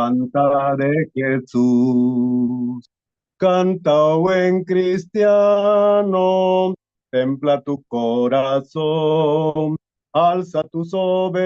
Canta de Jesús, canta, oh buen cristiano, templa tu corazón, alza tu soberano,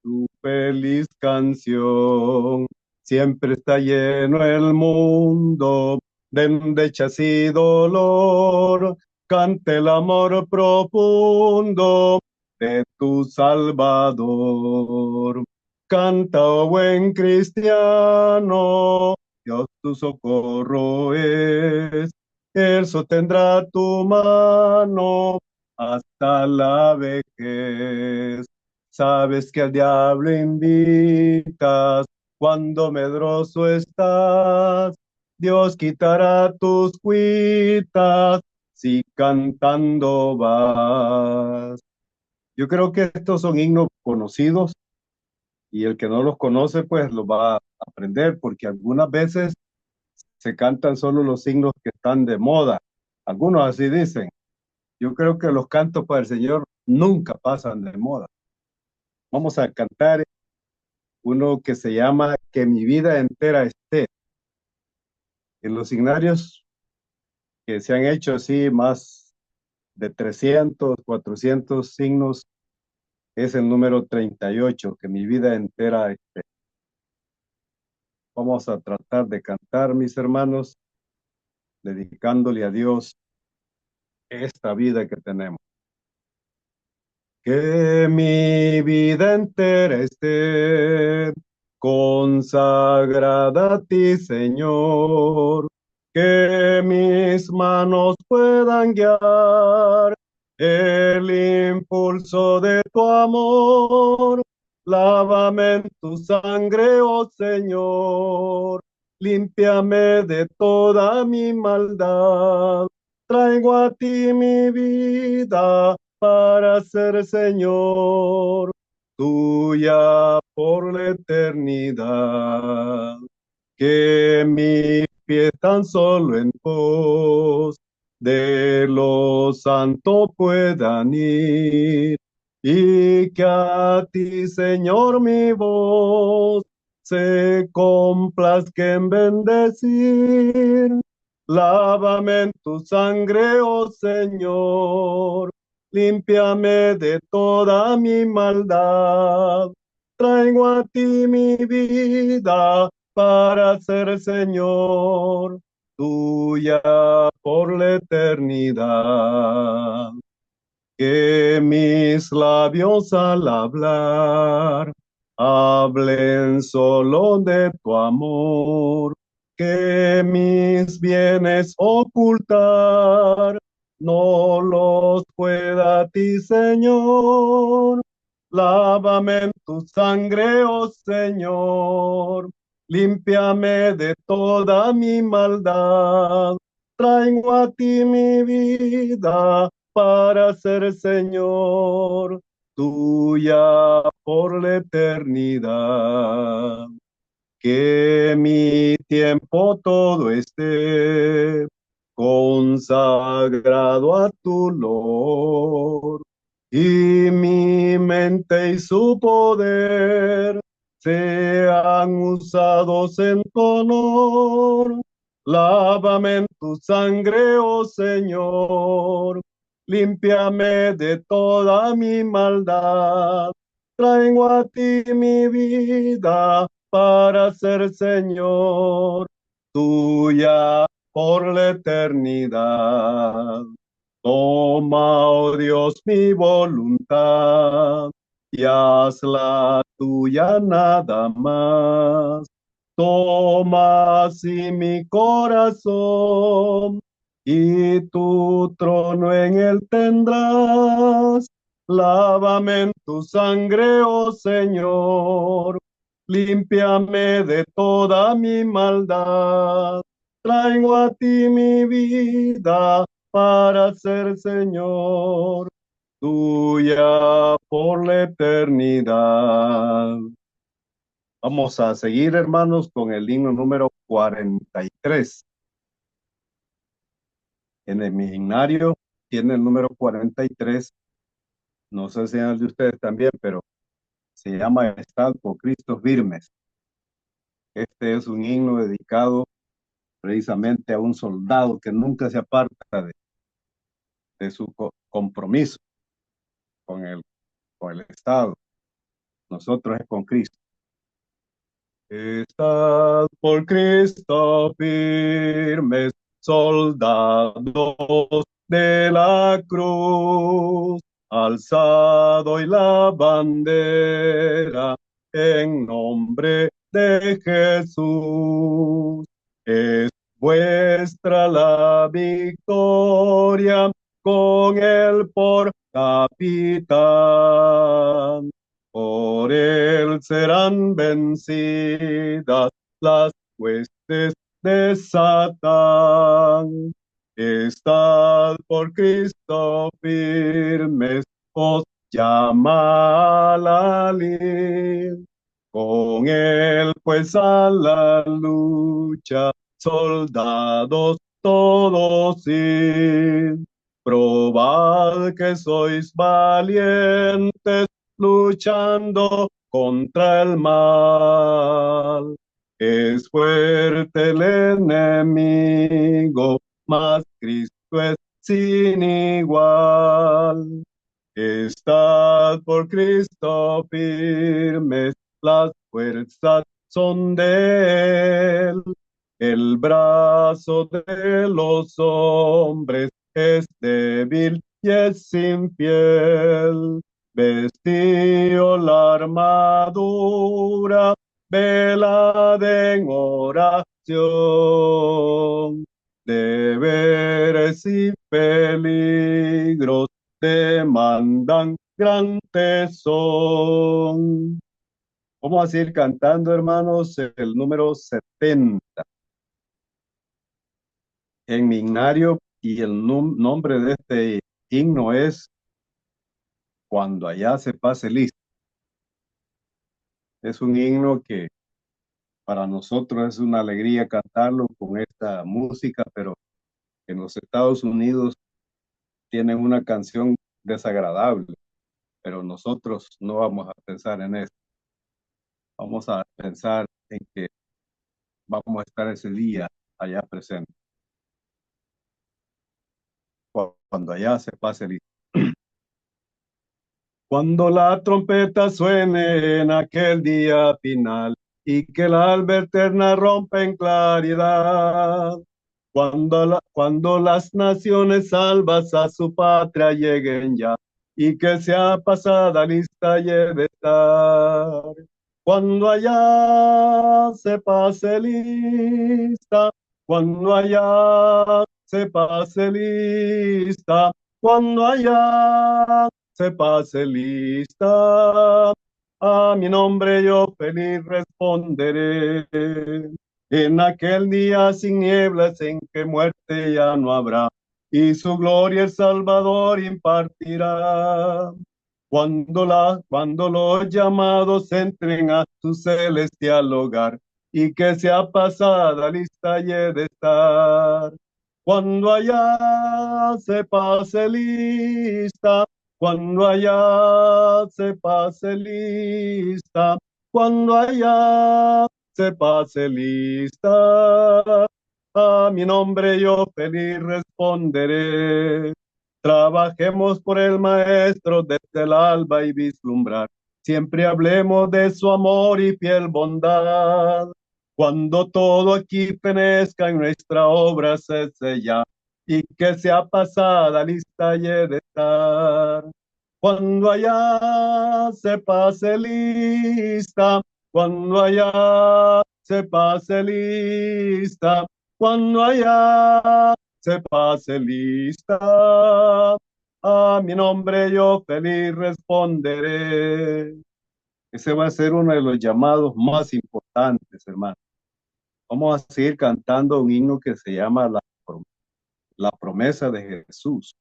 tu feliz canción. Siempre está lleno el mundo de endechas y dolor, cante el amor profundo de tu Salvador. Canta, oh buen cristiano, Dios tu socorro es. Él sostendrá tu mano hasta la vejez. Sabes que al diablo invitas cuando medroso estás. Dios quitará tus cuitas si cantando vas. Yo creo que estos son himnos conocidos y el que no los conoce pues los va a aprender porque algunas veces se cantan solo los himnos que están de moda. Algunos así dicen. Yo creo que los cantos para el Señor nunca pasan de moda. Vamos a cantar uno que se llama Que mi vida entera esté. En los signarios que se han hecho así más de 300, 400 signos es el número 38, Que mi vida entera esté. Vamos a tratar de cantar, mis hermanos, dedicándole a Dios esta vida que tenemos. Que mi vida entera esté consagrada a ti, Señor. Que mis manos puedan guiar el impulso de tu amor. Lávame en tu sangre, oh Señor. Límpiame de toda mi maldad. Traigo a ti mi vida para ser Señor tuya por la eternidad. Que mis pies tan solo en pos de los santos puedan ir y que a ti, Señor, mi voz se complazca en bendecir. Lávame en tu sangre, oh Señor, límpiame de toda mi maldad. Traigo a ti mi vida para ser Señor tuya por la eternidad. Que mis labios al hablar hablen solo de tu amor, que mis bienes ocultar no los pueda a ti, Señor. Lávame en tu sangre, oh Señor, límpiame de toda mi maldad. Traigo a ti mi vida para ser Señor tuya por la eternidad. Que mi tiempo todo esté consagrado a tu Lord y mi mente y su poder sean usados en tu honor. Lávame en tu sangre, oh Señor, límpiame de toda mi maldad. Traigo a ti mi vida para ser Señor tuya por la eternidad. Toma, oh Dios, mi voluntad y hazla tuya nada más. Toma así mi corazón y tu trono en él tendrás. Lávame en tu sangre, oh Señor, límpiame de toda mi maldad. Traigo a ti mi vida para ser Señor tuya por la eternidad. Vamos a seguir, hermanos, con el himno número 43. En el himnario tiene el número 43. No sé si es el de ustedes también, pero se llama Estad por Cristo firmes. Este es un himno dedicado precisamente a un soldado que nunca se aparta de su compromiso con el Estado. Nosotros es con Cristo. Estad por Cristo firmes, soldados de la cruz, alzado y la bandera en nombre de Jesús. Es vuestra la victoria con él por capitán. Por él serán vencidas las huestes de Satán. Estad por Cristo firmes, os llama la lid. Con él pues a la lucha, soldados todos id. Probad que sois valientes, luchando contra el mal. Es fuerte el enemigo, mas Cristo es sin igual. Estad por Cristo firmes, las fuerzas son de él. El brazo de los hombres es débil y es sin piel. Vestío la armadura, velad en oración. Deberes y peligros demandan gran tesón. Vamos a ir cantando, hermanos, el número 70 en mi himnario, y el nombre de este himno es Cuando allá se pase listo. Es un himno que para nosotros es una alegría cantarlo con esta música, pero en los Estados Unidos tienen una canción desagradable, pero nosotros no vamos a pensar en eso. Vamos a pensar en que vamos a estar ese día allá presente, cuando allá se pase listo. Cuando la trompeta suene en aquel día final y que la alba eterna rompe en claridad, cuando las naciones salvas a su patria lleguen ya y que sea pasada lista y he de estar. Cuando allá se pase lista, cuando allá se pase lista, cuando allá se pase lista, a mi nombre yo feliz responderé. En aquel día sin nieblas en que muerte ya no habrá, y su gloria el Salvador impartirá. Cuando los llamados entren a su celestial hogar, y que sea pasada lista y he de estar. Cuando allá se pase lista, cuando allá se pase lista, cuando allá se pase lista, a mi nombre yo feliz responderé. Trabajemos por el Maestro desde el alba y vislumbrar. Siempre hablemos de su amor y fiel bondad. Cuando todo aquí penezca en nuestra obra cese ya, y que sea pasada lista y he de estar. Cuando allá se pase lista, cuando allá se pase lista, cuando allá se pase lista, a mi nombre yo feliz responderé. Ese va a ser uno de los llamados más importantes, hermano. Vamos a seguir cantando un himno que se llama La promesa de Jesús.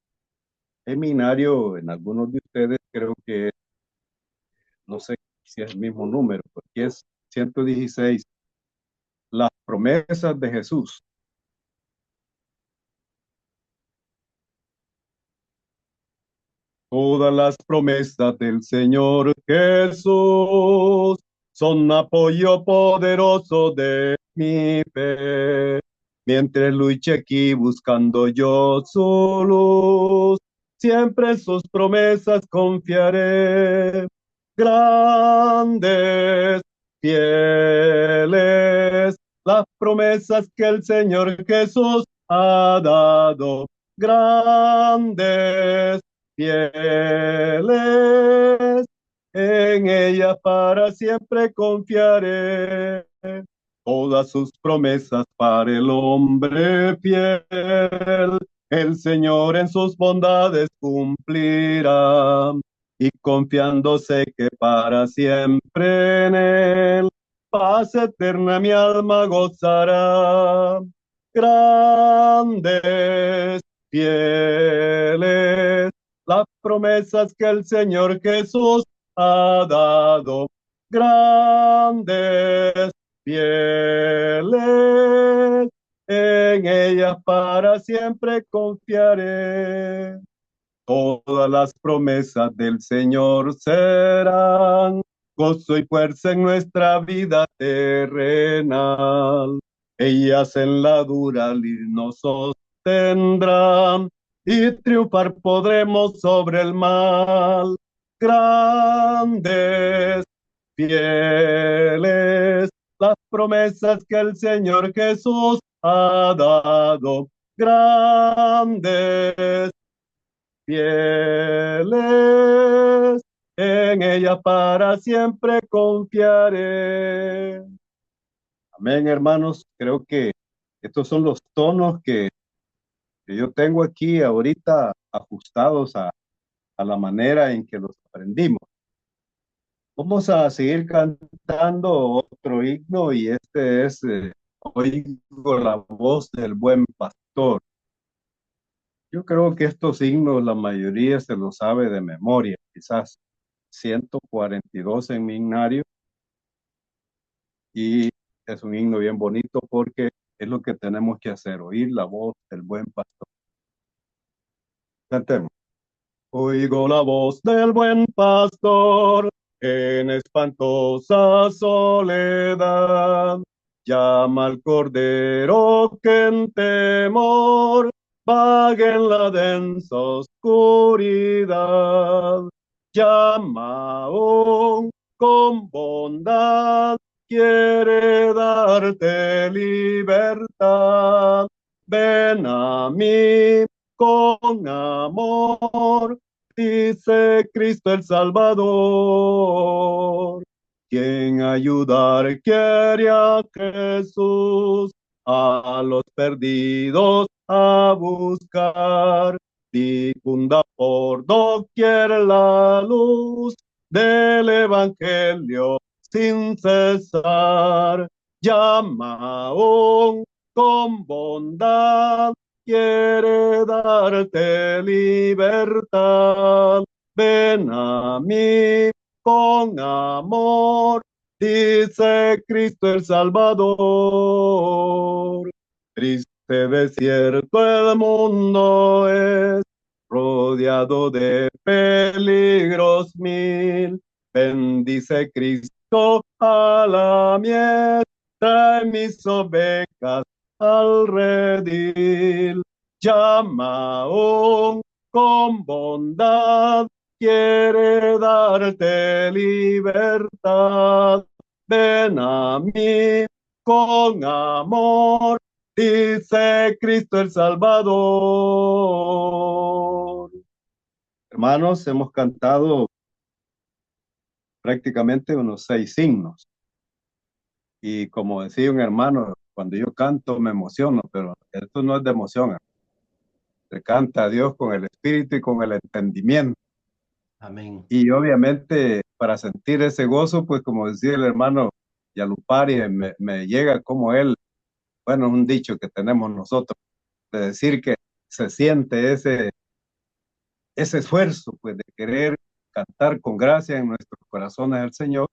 Seminario, en algunos de ustedes creo que, no sé si es el mismo número, porque es 116, las promesas de Jesús. Todas las promesas del Señor Jesús son apoyo poderoso de mi fe. Mientras luche aquí buscando yo su luz, siempre en sus promesas confiaré. Grandes, fieles, las promesas que el Señor Jesús ha dado. Grandes, fieles, en ella para siempre confiaré. Todas sus promesas para el hombre fiel, el Señor en sus bondades cumplirá. Y confiando sé que para siempre en él, paz eterna mi alma gozará. Grandes, fieles, las promesas que el Señor Jesús ha dado. Grandes, fieles, en ellas para siempre confiaré. Todas las promesas del Señor serán gozo y fuerza en nuestra vida terrenal. Ellas en la dura lid nos sostendrán y triunfar podremos sobre el mal. Grandes, fieles, las promesas que el Señor Jesús ha dado. Grandes, fieles, en ella para siempre confiaré. Amén, hermanos. Creo que estos son los tonos que yo tengo aquí ahorita ajustados a la manera en que los aprendimos. Vamos a seguir cantando otro himno y este es Oigo la voz del buen pastor. Yo creo que estos himnos la mayoría se los sabe de memoria, quizás 142 en mi himnario, y es un himno bien bonito porque es lo que tenemos que hacer, oír la voz del buen pastor. Cantemos. Oigo la voz del buen pastor en espantosa soledad. Llama al cordero que en temor vaga en la densa oscuridad. Llama aún con bondad, quiere darte libertad. Ven a mí con amor, dice Cristo el Salvador. Quien ayudar quiere a Jesús, a los perdidos a buscar. Difunda por doquier la luz del Evangelio sin cesar. Llama aún con bondad, quiere darte libertad. Ven a mí con amor, dice Cristo el Salvador. Triste desierto el mundo es, rodeado de peligros mil. Bendice Cristo a la mies, trae mis ovejas al redil. Llama aún con bondad, quiere darte libertad. Ven a mí con amor, dice Cristo el Salvador. Hermanos, hemos cantado prácticamente unos 6 himnos. Y como decía un hermano, cuando yo canto me emociono, pero esto no es de emoción. Se canta a Dios con el espíritu y con el entendimiento. Amén. Y obviamente para sentir ese gozo, pues como decía el hermano Yalupari, me llega como él, bueno, es un dicho que tenemos nosotros, de decir que se siente ese esfuerzo, pues de querer cantar con gracia en nuestros corazones al Señor,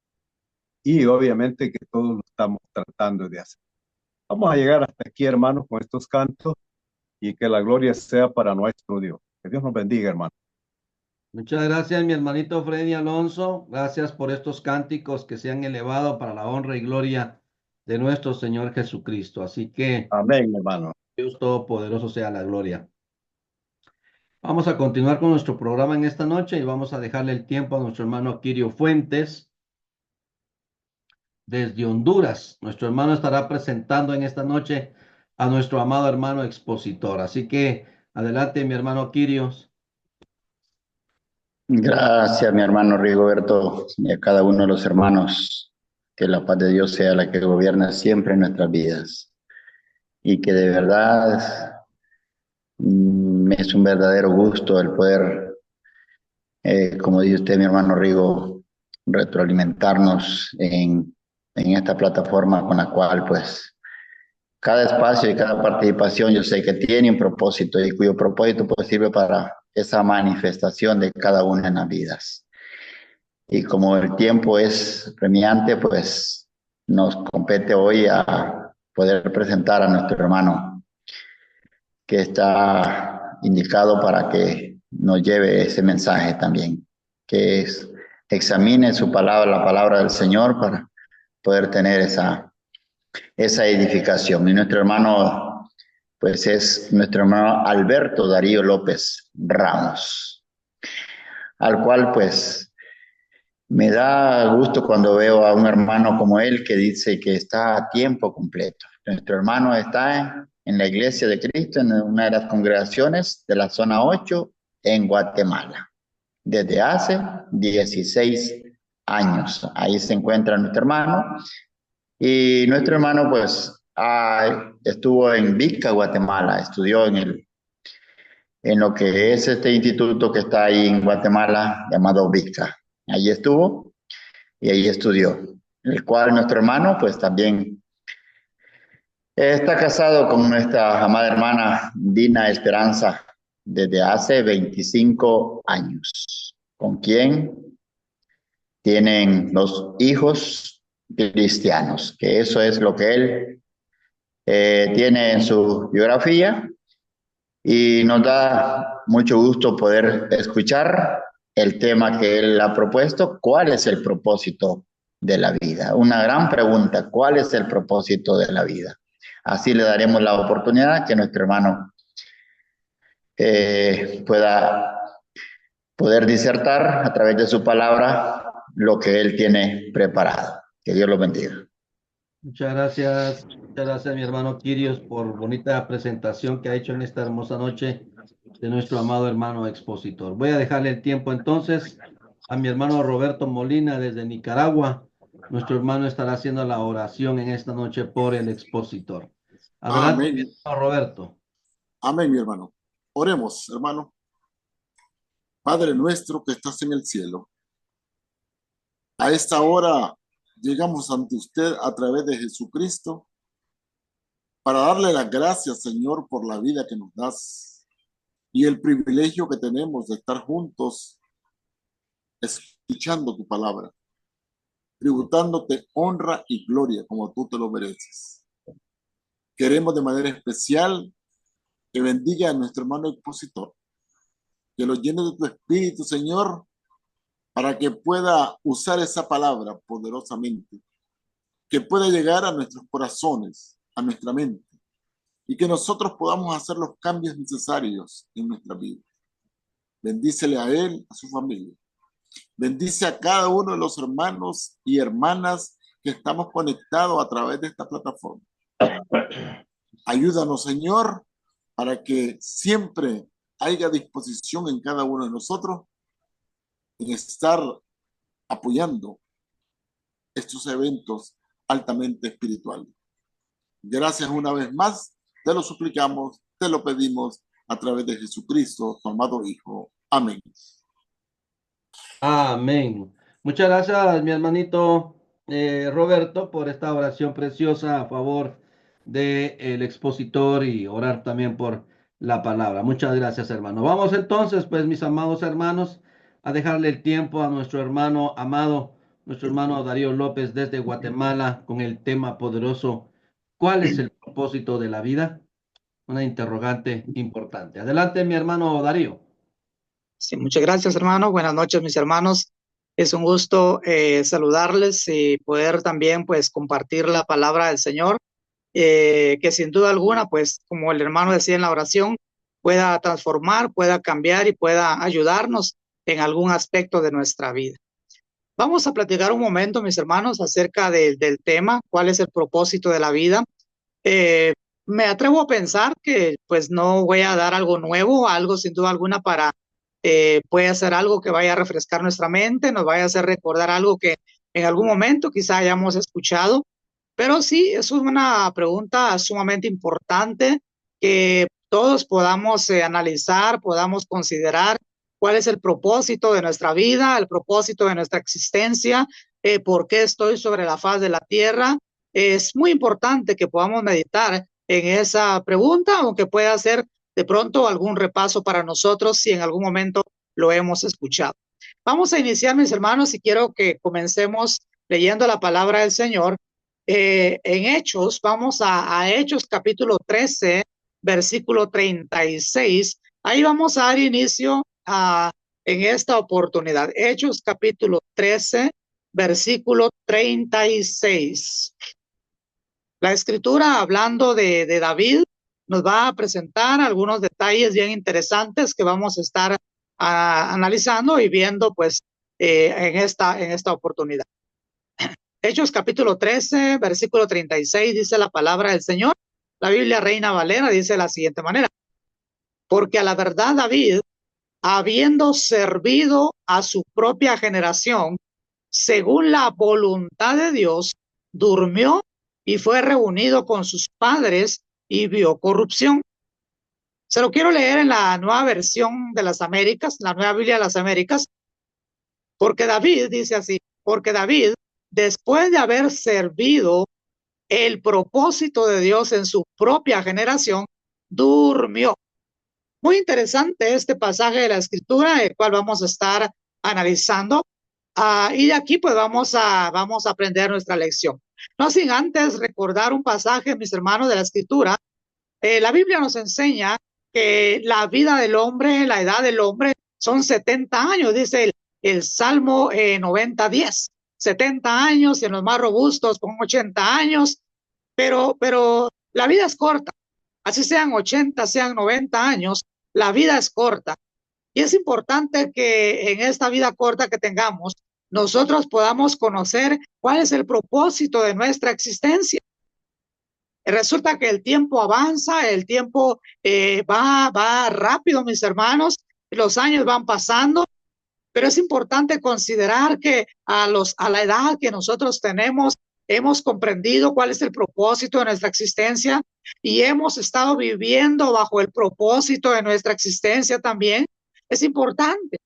y obviamente que todos lo estamos tratando de hacer. Vamos a llegar hasta aquí, hermanos, con estos cantos, y que la gloria sea para nuestro Dios. Que Dios nos bendiga, hermanos. Muchas gracias, mi hermanito Freddy Alonso. Gracias por estos cánticos que se han elevado para la honra y gloria de nuestro Señor Jesucristo. Así que Amén, hermano. Dios Todopoderoso sea la gloria. Vamos a continuar con nuestro programa en esta noche y vamos a dejarle el tiempo a nuestro hermano Kirio Fuentes desde Honduras. Nuestro hermano estará presentando en esta noche a nuestro amado hermano expositor. Así que adelante, mi hermano Kirios. Gracias, mi hermano Rigoberto, y a cada uno de los hermanos. Que la paz de Dios sea la que gobierna siempre en nuestras vidas. Y que de verdad es un verdadero gusto el poder, como dice usted, mi hermano Rigo, retroalimentarnos en esta plataforma con la cual, pues, cada espacio y cada participación yo sé que tiene un propósito y cuyo propósito pues sirve para esa manifestación de cada una en las vidas. Y como el tiempo es premiante, pues nos compete hoy a poder presentar a nuestro hermano que está indicado para que nos lleve ese mensaje también, que es examine su palabra, la palabra del Señor para poder tener esa edificación. Y nuestro hermano, pues es nuestro hermano Alberto Darío López Ramos, al cual pues me da gusto cuando veo a un hermano como él que dice que está a tiempo completo. Nuestro hermano está en la Iglesia de Cristo, en una de las congregaciones de la zona 8 en Guatemala, desde hace 16 años. Ahí se encuentra nuestro hermano y nuestro hermano pues estuvo en Vica, Guatemala, estudió en lo que es este instituto que está ahí en Guatemala llamado Vica. Allí estuvo y ahí estudió. El cual nuestro hermano, pues también está casado con nuestra amada hermana Dina Esperanza desde hace 25 años, con quien tienen los hijos cristianos, que eso es lo que él tiene en su biografía y nos da mucho gusto poder escuchar el tema que él ha propuesto, ¿cuál es el propósito de la vida? Una gran pregunta, ¿cuál es el propósito de la vida? Así le daremos la oportunidad que nuestro hermano pueda poder disertar a través de su palabra lo que él tiene preparado. Que Dios lo bendiga. Muchas gracias, mi hermano Kirios, por bonita presentación que ha hecho en esta hermosa noche de nuestro amado hermano expositor. Voy a dejarle el tiempo entonces a mi hermano Roberto Molina desde Nicaragua. Nuestro hermano estará haciendo la oración en esta noche por el expositor. Adelante, mi Amén. hermano Roberto. Amén, mi hermano. Oremos, hermano. Padre nuestro que estás en el cielo, a esta hora llegamos ante usted a través de Jesucristo para darle las gracias, Señor, por la vida que nos das y el privilegio que tenemos de estar juntos escuchando tu palabra, tributándote honra y gloria como tú te lo mereces. Queremos de manera especial que bendiga a nuestro hermano expositor, que lo llene de tu espíritu, Señor, para que pueda usar esa palabra poderosamente, que pueda llegar a nuestros corazones, a nuestra mente, y que nosotros podamos hacer los cambios necesarios en nuestra vida. Bendícele a él, a su familia. Bendice a cada uno de los hermanos y hermanas que estamos conectados a través de esta plataforma. Ayúdanos, Señor, para que siempre haya disposición en cada uno de nosotros en estar apoyando estos eventos altamente espirituales. Gracias una vez más, te lo suplicamos, te lo pedimos a través de Jesucristo, tu amado Hijo. Amén. Amén. Muchas gracias, mi hermanito Roberto, por esta oración preciosa a favor del expositor y orar también por la palabra. Muchas gracias, hermano. Vamos entonces, pues, mis amados hermanos, a dejarle el tiempo a nuestro hermano amado, nuestro hermano Darío López desde Guatemala, con el tema poderoso. ¿Cuál es el propósito de la vida? Una interrogante importante. Adelante, mi hermano Darío. Sí, muchas gracias, hermano. Buenas noches, mis hermanos. Es un gusto saludarles y poder también, pues, compartir la palabra del Señor, que sin duda alguna, pues, como el hermano decía en la oración, pueda transformar, pueda cambiar y pueda ayudarnos en algún aspecto de nuestra vida. Vamos a platicar un momento, mis hermanos, acerca del tema, cuál es el propósito de la vida. Eh, Me atrevo a pensar que pues no voy a dar algo nuevo, algo sin duda alguna para, puede ser algo que vaya a refrescar nuestra mente, nos vaya a hacer recordar algo que en algún momento quizá hayamos escuchado, pero sí, es una pregunta sumamente importante que todos podamos analizar, podamos considerar cuál es el propósito de nuestra vida, el propósito de nuestra existencia, por qué estoy sobre la faz de la tierra. Es muy importante que podamos meditar en esa pregunta, aunque pueda ser de pronto algún repaso para nosotros si en algún momento lo hemos escuchado. Vamos a iniciar, mis hermanos, y quiero que comencemos leyendo la palabra del Señor. En Hechos, vamos a Hechos capítulo 13, versículo 36. Ahí vamos a dar inicio en esta oportunidad. Hechos capítulo 13, versículo 36. La escritura, hablando de David, nos va a presentar algunos detalles bien interesantes que vamos a estar analizando y viendo pues en esta oportunidad. Hechos capítulo 13, versículo 36, dice la palabra del Señor. La Biblia Reina Valera dice de la siguiente manera: porque a la verdad David, habiendo servido a su propia generación, según la voluntad de Dios, durmió y fue reunido con sus padres y vio corrupción. Se lo quiero leer en la nueva versión de las Américas, la nueva Biblia de las Américas, porque David dice así: porque David, después de haber servido el propósito de Dios en su propia generación, durmió. Muy interesante este pasaje de la escritura, el cual vamos a estar analizando. Y de aquí pues vamos a aprender nuestra lección. No sin antes recordar un pasaje, mis hermanos, de la escritura. La Biblia nos enseña que la vida del hombre, la edad del hombre son 70 años, dice el Salmo 90:10. 70 años y en los más robustos con 80 años, pero la vida es corta. Así sean 80, sean 90 años, la vida es corta. Y es importante que en esta vida corta que tengamos, nosotros podamos conocer cuál es el propósito de nuestra existencia. Resulta que el tiempo avanza, el tiempo va rápido, mis hermanos, los años van pasando, pero es importante considerar que a la edad que nosotros tenemos, hemos comprendido cuál es el propósito de nuestra existencia y hemos estado viviendo bajo el propósito de nuestra existencia también. Es importante.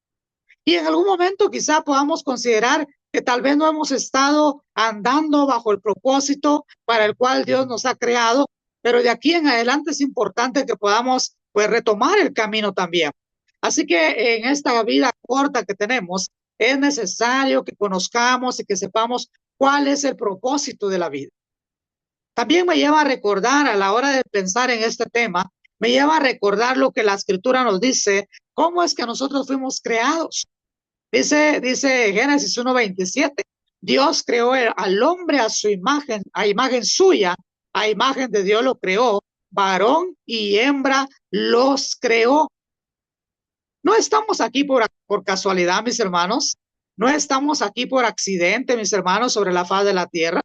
Y en algún momento quizá podamos considerar que tal vez no hemos estado andando bajo el propósito para el cual Dios nos ha creado, pero de aquí en adelante es importante que podamos pues retomar el camino también. Así que en esta vida corta que tenemos, es necesario que conozcamos y que sepamos cuál es el propósito de la vida. También me lleva a recordar, a la hora de pensar en este tema, me lleva a recordar lo que la escritura nos dice, cómo es que nosotros fuimos creados. Dice Génesis 1:27, Dios creó al hombre a su imagen, a imagen suya, a imagen de Dios lo creó, varón y hembra los creó. No estamos aquí por casualidad, mis hermanos. No estamos aquí por accidente, mis hermanos, sobre la faz de la tierra.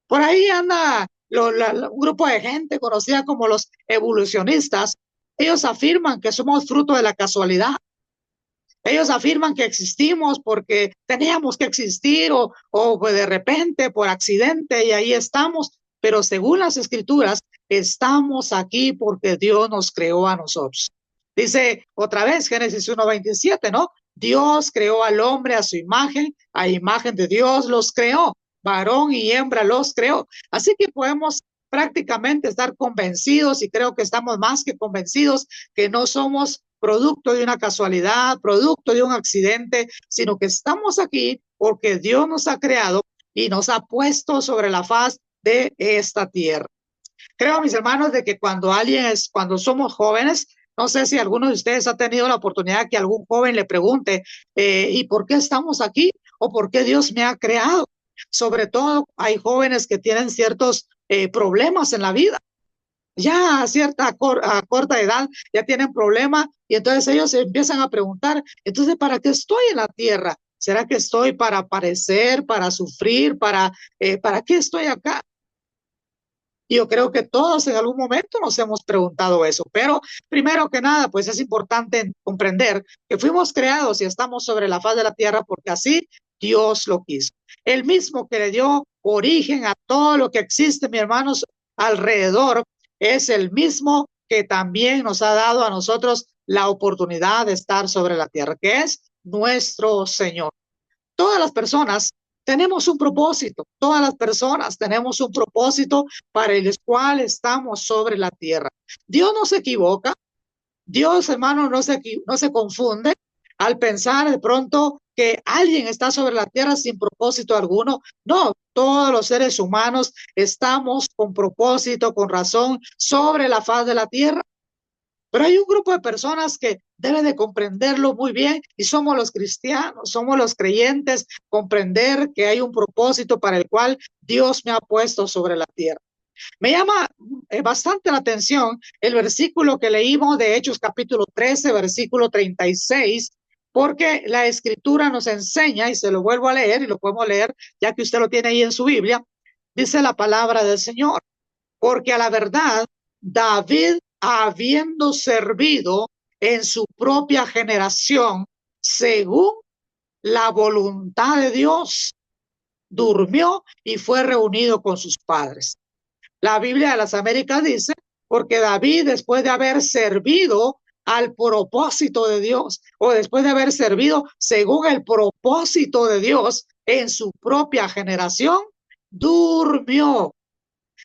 Por ahí anda un grupo de gente conocida como los evolucionistas. Ellos afirman que somos fruto de la casualidad. Ellos afirman que existimos porque teníamos que existir o de repente por accidente y ahí estamos. Pero según las escrituras, estamos aquí porque Dios nos creó a nosotros. Dice otra vez Génesis 1:27, ¿no? Dios creó al hombre a su imagen, a imagen de Dios los creó, varón y hembra los creó. Así que podemos prácticamente estar convencidos, y creo que estamos más que convencidos, que no somos producto de una casualidad, producto de un accidente, sino que estamos aquí porque Dios nos ha creado y nos ha puesto sobre la faz de esta tierra. Creo, mis hermanos, de que cuando somos jóvenes, No sé si alguno de ustedes ha tenido la oportunidad que algún joven le pregunte, ¿y por qué estamos aquí? ¿O por qué Dios me ha creado? Sobre todo hay jóvenes que tienen ciertos problemas en la vida. Ya a a corta edad ya tienen problemas y entonces ellos se empiezan a preguntar, entonces, ¿para qué estoy en la tierra? ¿Será que estoy para padecer, para sufrir, para qué estoy acá? Y yo creo que todos en algún momento nos hemos preguntado eso, pero primero que nada, pues es importante comprender que fuimos creados y estamos sobre la faz de la tierra porque así Dios lo quiso. El mismo que le dio origen a todo lo que existe, mis hermanos, alrededor, es el mismo que también nos ha dado a nosotros la oportunidad de estar sobre la tierra, que es nuestro Señor. Todas las personas tenemos un propósito, todas las personas tenemos un propósito para el cual estamos sobre la tierra. Dios no se equivoca, Dios, hermano, no se confunde al pensar de pronto que alguien está sobre la tierra sin propósito alguno. No, todos los seres humanos estamos con propósito, con razón, sobre la faz de la tierra. Pero hay un grupo de personas que deben de comprenderlo muy bien y somos los cristianos, somos los creyentes, comprender que hay un propósito para el cual Dios me ha puesto sobre la tierra. Me llama bastante la atención el versículo que leímos de Hechos capítulo 13, versículo 36, porque la escritura nos enseña, y se lo vuelvo a leer y lo podemos leer ya que usted lo tiene ahí en su Biblia, dice la palabra del Señor, porque a la verdad David, habiendo servido en su propia generación, según la voluntad de Dios, durmió y fue reunido con sus padres. La Biblia de las Américas dice, porque David, después de haber servido al propósito de Dios, o después de haber servido según el propósito de Dios en su propia generación, durmió.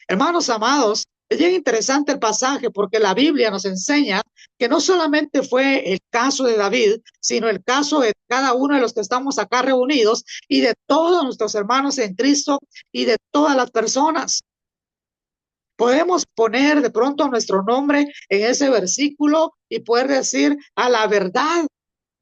Hermanos amados, es bien interesante el pasaje porque la Biblia nos enseña que no solamente fue el caso de David, sino el caso de cada uno de los que estamos acá reunidos y de todos nuestros hermanos en Cristo y de todas las personas. Podemos poner de pronto nuestro nombre en ese versículo y poder decir a la verdad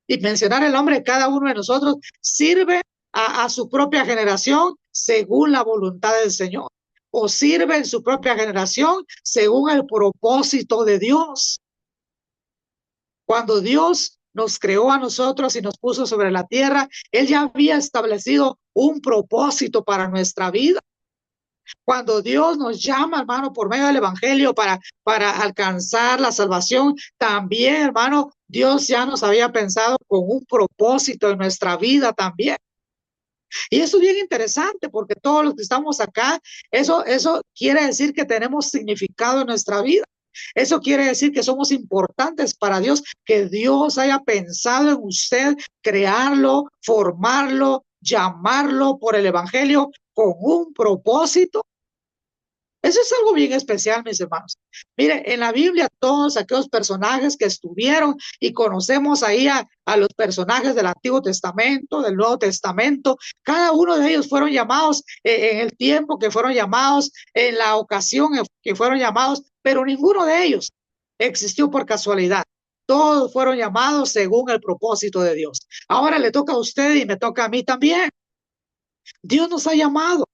y mencionar el nombre de cada uno de nosotros sirve a su propia generación según la voluntad del Señor, o sirve en su propia generación según el propósito de Dios. Cuando Dios nos creó a nosotros y nos puso sobre la tierra, Él ya había establecido un propósito para nuestra vida. Cuando Dios nos llama, hermano, por medio del Evangelio para alcanzar la salvación, también, hermano, Dios ya nos había pensado con un propósito en nuestra vida también. Y eso es bien interesante porque todos los que estamos acá, eso quiere decir que tenemos significado en nuestra vida. Eso quiere decir que somos importantes para Dios, que Dios haya pensado en usted, crearlo, formarlo, llamarlo por el Evangelio con un propósito. Eso es algo bien especial, mis hermanos. Mire, en la Biblia todos aquellos personajes que estuvieron y conocemos ahí a los personajes del Antiguo Testamento, del Nuevo Testamento, cada uno de ellos fueron llamados en el tiempo que fueron llamados, en la ocasión que fueron llamados, pero ninguno de ellos existió por casualidad. Todos fueron llamados según el propósito de Dios. Ahora le toca a usted y me toca a mí también. Dios nos ha llamado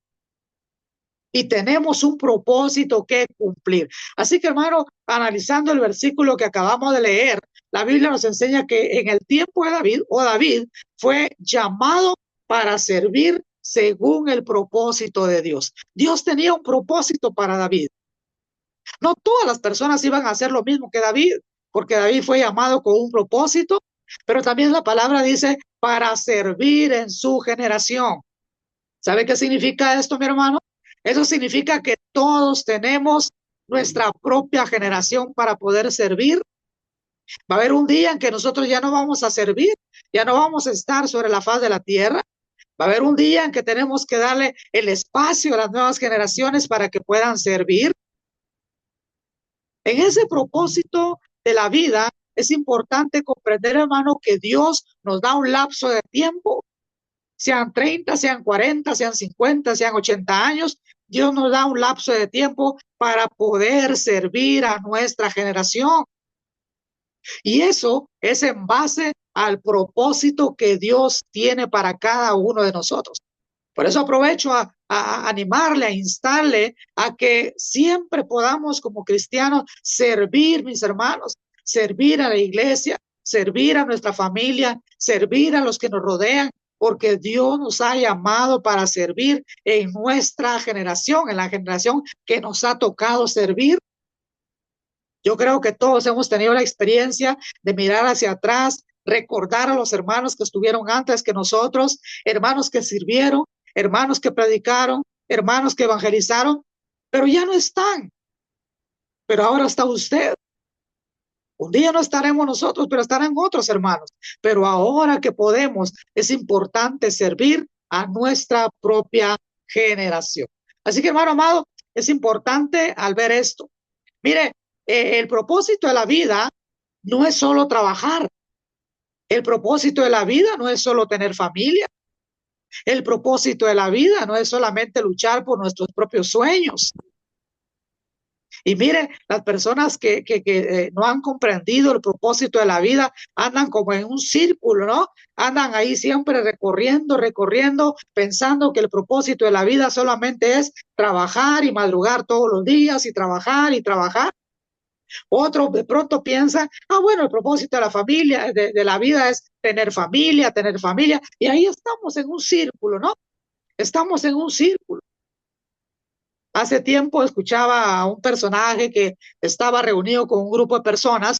y tenemos un propósito que cumplir. Así que, hermano, analizando el versículo que acabamos de leer, la Biblia nos enseña que en el tiempo de David fue llamado para servir según el propósito de Dios. Dios tenía un propósito para David. No todas las personas iban a hacer lo mismo que David, porque David fue llamado con un propósito, pero también la palabra dice para servir en su generación. ¿Sabe qué significa esto, mi hermano? Eso significa que todos tenemos nuestra propia generación para poder servir. Va a haber un día en que nosotros ya no vamos a servir, ya no vamos a estar sobre la faz de la tierra. Va a haber un día en que tenemos que darle el espacio a las nuevas generaciones para que puedan servir. En ese propósito de la vida es importante comprender, hermano, que Dios nos da un lapso de tiempo. Sean 30, sean 40, sean 50, sean 80 años, Dios nos da un lapso de tiempo para poder servir a nuestra generación. Y eso es en base al propósito que Dios tiene para cada uno de nosotros. Por eso aprovecho a animarle, a instarle a que siempre podamos como cristianos servir, mis hermanos, servir a la iglesia, servir a nuestra familia, servir a los que nos rodean, porque Dios nos ha llamado para servir en nuestra generación, en la generación que nos ha tocado servir. Yo creo que todos hemos tenido la experiencia de mirar hacia atrás, recordar a los hermanos que estuvieron antes que nosotros, hermanos que sirvieron, hermanos que predicaron, hermanos que evangelizaron, pero ya no están. Pero ahora está usted. Un día no estaremos nosotros, pero estarán otros hermanos. Pero ahora que podemos, es importante servir a nuestra propia generación. Así que, hermano amado, es importante al ver esto. Mire, el propósito de la vida no es solo trabajar. El propósito de la vida no es solo tener familia. El propósito de la vida no es solamente luchar por nuestros propios sueños. Y mire, las personas que no han comprendido el propósito de la vida andan como en un círculo, ¿no? Andan ahí siempre recorriendo, pensando que el propósito de la vida solamente es trabajar y madrugar todos los días y trabajar y trabajar. Otros de pronto piensan, bueno, el propósito de la familia, de la vida es tener familia, y ahí estamos en un círculo, ¿no? Estamos en un círculo. Hace tiempo escuchaba a un personaje que estaba reunido con un grupo de personas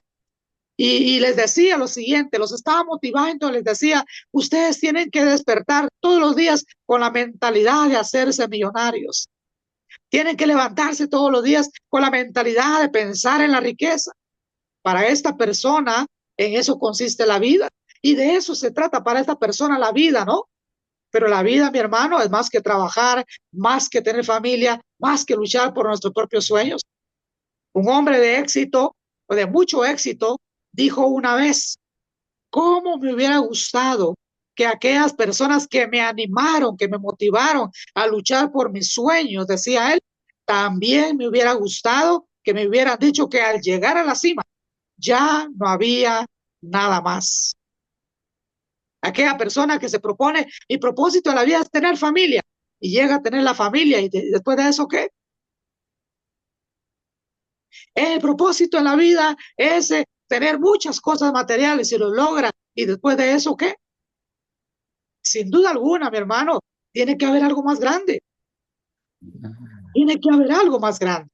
y les decía lo siguiente, los estaba motivando, les decía, ustedes tienen que despertar todos los días con la mentalidad de hacerse millonarios. Tienen que levantarse todos los días con la mentalidad de pensar en la riqueza. Para esta persona, en eso consiste la vida. Y de eso se trata para esta persona la vida, ¿no? Pero la vida, mi hermano, es más que trabajar, más que tener familia, más que luchar por nuestros propios sueños. Un hombre de éxito, o de mucho éxito, dijo una vez, ¿cómo me hubiera gustado que aquellas personas que me animaron, que me motivaron a luchar por mis sueños, decía él, también me hubiera gustado que me hubieran dicho que al llegar a la cima ya no había nada más? Aquella persona que se propone, mi propósito de la vida es tener familia, y llega a tener la familia, y después de eso, ¿qué? El propósito de la vida es tener muchas cosas materiales y lo logra, y después de eso, ¿qué? Sin duda alguna, mi hermano, tiene que haber algo más grande. Tiene que haber algo más grande.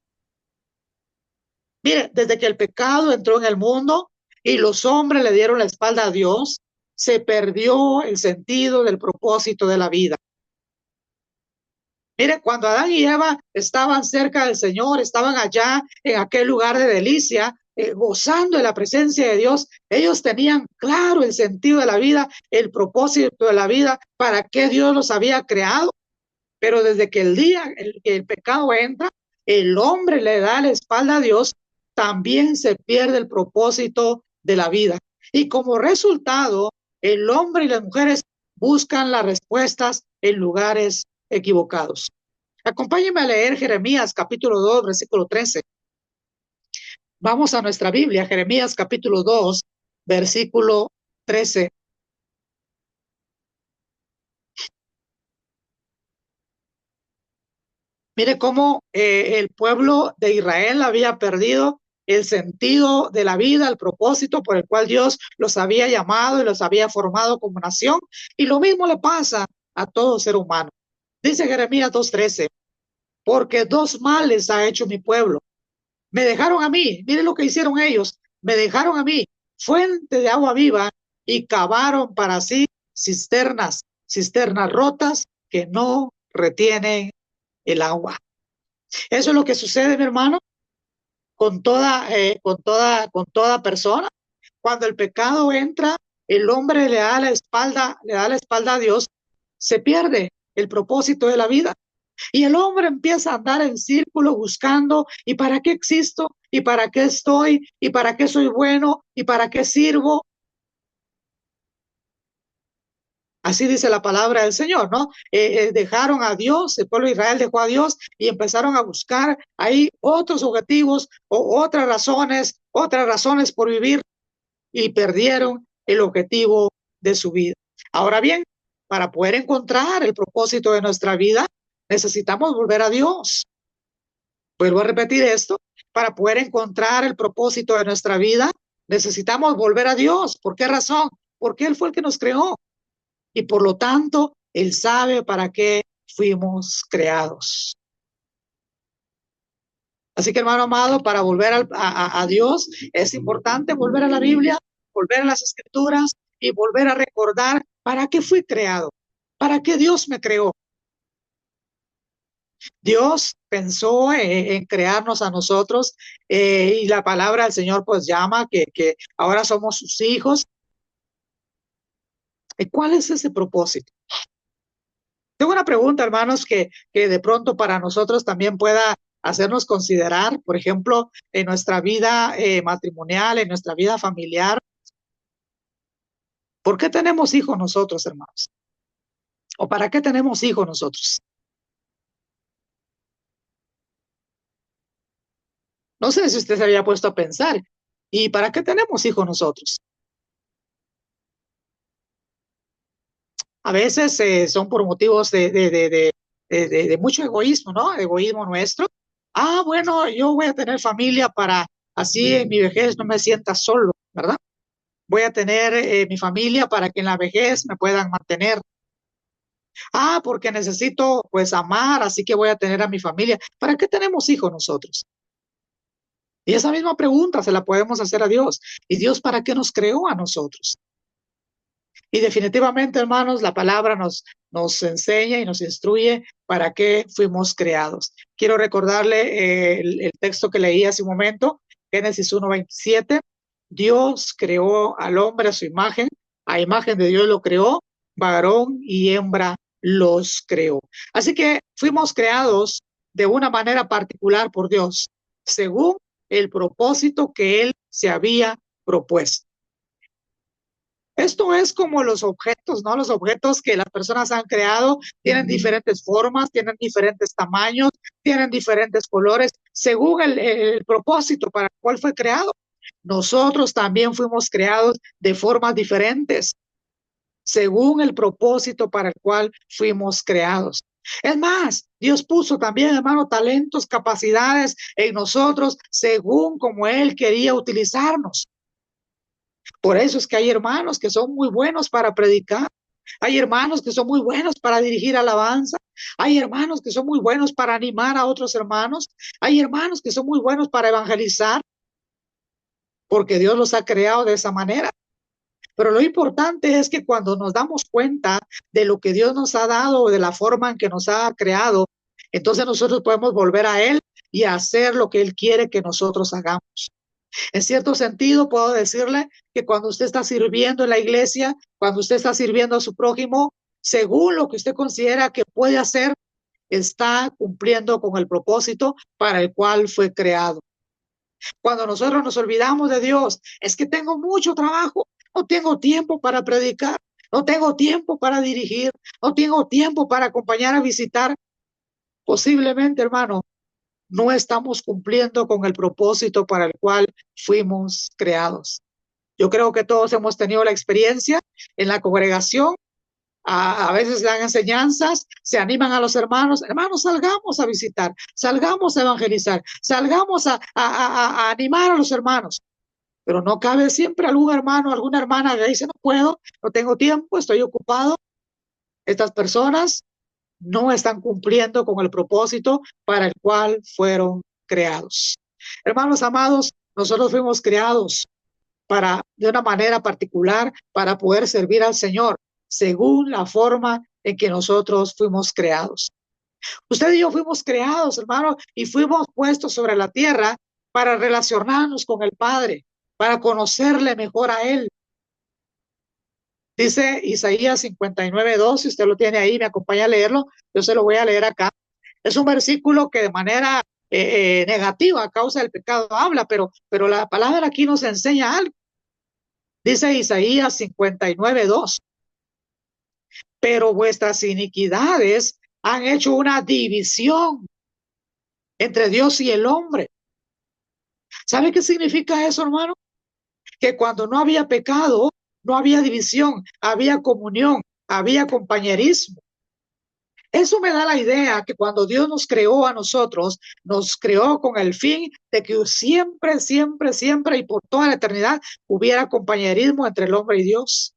Mire, desde que el pecado entró en el mundo y los hombres le dieron la espalda a Dios, se perdió el sentido del propósito de la vida. Mire, cuando Adán y Eva estaban cerca del Señor, estaban allá en aquel lugar de delicia, gozando de la presencia de Dios, ellos tenían claro el sentido de la vida, el propósito de la vida, para qué Dios los había creado. Pero desde que el día que el pecado entra, el hombre le da la espalda a Dios, también se pierde el propósito de la vida. Y como resultado, el hombre y las mujeres buscan las respuestas en lugares equivocados. Acompáñenme a leer Jeremías capítulo 2, versículo 13. Vamos a nuestra Biblia, Jeremías capítulo 2, versículo 13. Mire cómo el pueblo de Israel había perdido el sentido de la vida, el propósito por el cual Dios los había llamado y los había formado como nación. Y lo mismo le pasa a todo ser humano. Dice Jeremías 2:13, porque dos males ha hecho mi pueblo. Me dejaron a mí, miren lo que hicieron ellos, me dejaron a mí fuente de agua viva y cavaron para sí cisternas rotas que no retienen el agua. Eso es lo que sucede, mi hermano, con toda persona. Cuando el pecado entra, el hombre le da la espalda a Dios, se pierde el propósito de la vida. Y el hombre empieza a andar en círculo buscando, ¿y para qué existo? ¿Y para qué estoy? ¿Y para qué soy bueno? ¿Y para qué sirvo? Así dice la palabra del Señor, ¿no? Dejaron a Dios, el pueblo de Israel dejó a Dios y empezaron a buscar ahí otros objetivos o otras razones por vivir. y perdieron el objetivo de su vida. Ahora bien, para poder encontrar el propósito de nuestra vida, necesitamos volver a Dios. Vuelvo a repetir esto, para poder encontrar el propósito de nuestra vida, necesitamos volver a Dios. ¿Por qué razón? Porque Él fue el que nos creó y por lo tanto, Él sabe para qué fuimos creados. Así que, hermano amado, para volver a Dios es importante volver a la Biblia, volver a las Escrituras y volver a recordar para qué fui creado, para qué Dios me creó. Dios pensó en crearnos a nosotros y la palabra del Señor pues llama que ahora somos sus hijos. ¿Y cuál es ese propósito? Tengo una pregunta, hermanos, que de pronto para nosotros también pueda hacernos considerar, por ejemplo, en nuestra vida matrimonial, en nuestra vida familiar. ¿Por qué tenemos hijos nosotros, hermanos? ¿O para qué tenemos hijos nosotros? No sé si usted se había puesto a pensar. ¿Y para qué tenemos hijos nosotros? A veces son por motivos de mucho egoísmo, ¿no? Egoísmo nuestro. Ah, bueno, yo voy a tener familia para así en mi vejez no me sienta solo, ¿verdad? Voy a tener mi familia para que en la vejez me puedan mantener. Ah, porque necesito pues amar, así que voy a tener a mi familia. ¿Para qué tenemos hijos nosotros? Y esa misma pregunta se la podemos hacer a Dios. ¿Y Dios para qué nos creó a nosotros? Y definitivamente, hermanos, la palabra nos enseña y nos instruye para qué fuimos creados. Quiero recordarle el texto que leí hace un momento, Génesis 1:27. Dios creó al hombre a imagen de Dios lo creó, varón y hembra los creó. Así que fuimos creados de una manera particular por Dios, según el propósito que Él se había propuesto. Esto es como los objetos, ¿no? Los objetos que las personas han creado tienen diferentes formas, tienen diferentes tamaños, tienen diferentes colores, según el propósito para el cual fue creado. Nosotros también fuimos creados de formas diferentes, según el propósito para el cual fuimos creados. Es más, Dios puso también, hermano, talentos, capacidades en nosotros, según como Él quería utilizarnos. Por eso es que hay hermanos que son muy buenos para predicar. Hay hermanos que son muy buenos para dirigir alabanza. Hay hermanos que son muy buenos para animar a otros hermanos. Hay hermanos que son muy buenos para evangelizar, porque Dios los ha creado de esa manera. Pero lo importante es que cuando nos damos cuenta de lo que Dios nos ha dado, de la forma en que nos ha creado, entonces nosotros podemos volver a Él y hacer lo que Él quiere que nosotros hagamos. En cierto sentido, puedo decirle que cuando usted está sirviendo en la iglesia, cuando usted está sirviendo a su prójimo, según lo que usted considera que puede hacer, está cumpliendo con el propósito para el cual fue creado. Cuando nosotros nos olvidamos de Dios, es que tengo mucho trabajo, no tengo tiempo para predicar, no tengo tiempo para dirigir, no tengo tiempo para acompañar a visitar. Posiblemente, hermano, no estamos cumpliendo con el propósito para el cual fuimos creados. Yo creo que todos hemos tenido la experiencia en la congregación. A veces dan enseñanzas, se animan a los hermanos. Hermanos, salgamos a visitar, salgamos a evangelizar, salgamos a animar a los hermanos. Pero no cabe siempre algún hermano, alguna hermana que dice, no puedo, no tengo tiempo, estoy ocupado. Estas personas no están cumpliendo con el propósito para el cual fueron creados. Hermanos amados, nosotros fuimos creados de una manera particular para poder servir al Señor, según la forma en que nosotros fuimos creados. Usted y yo fuimos creados, hermanos, y fuimos puestos sobre la tierra para relacionarnos con el Padre, para conocerle mejor a Él. Dice Isaías 59:2, si usted lo tiene ahí, me acompaña a leerlo, yo se lo voy a leer acá. Es un versículo que de manera negativa a causa del pecado habla, pero la palabra aquí nos enseña algo. Dice Isaías 59:2, pero vuestras iniquidades han hecho una división entre Dios y el hombre. ¿Sabe qué significa eso, hermano? que cuando no había pecado, no había división, había comunión, había compañerismo. Eso me da la idea que cuando Dios nos creó a nosotros, nos creó con el fin de que siempre, siempre, siempre y por toda la eternidad hubiera compañerismo entre el hombre y Dios.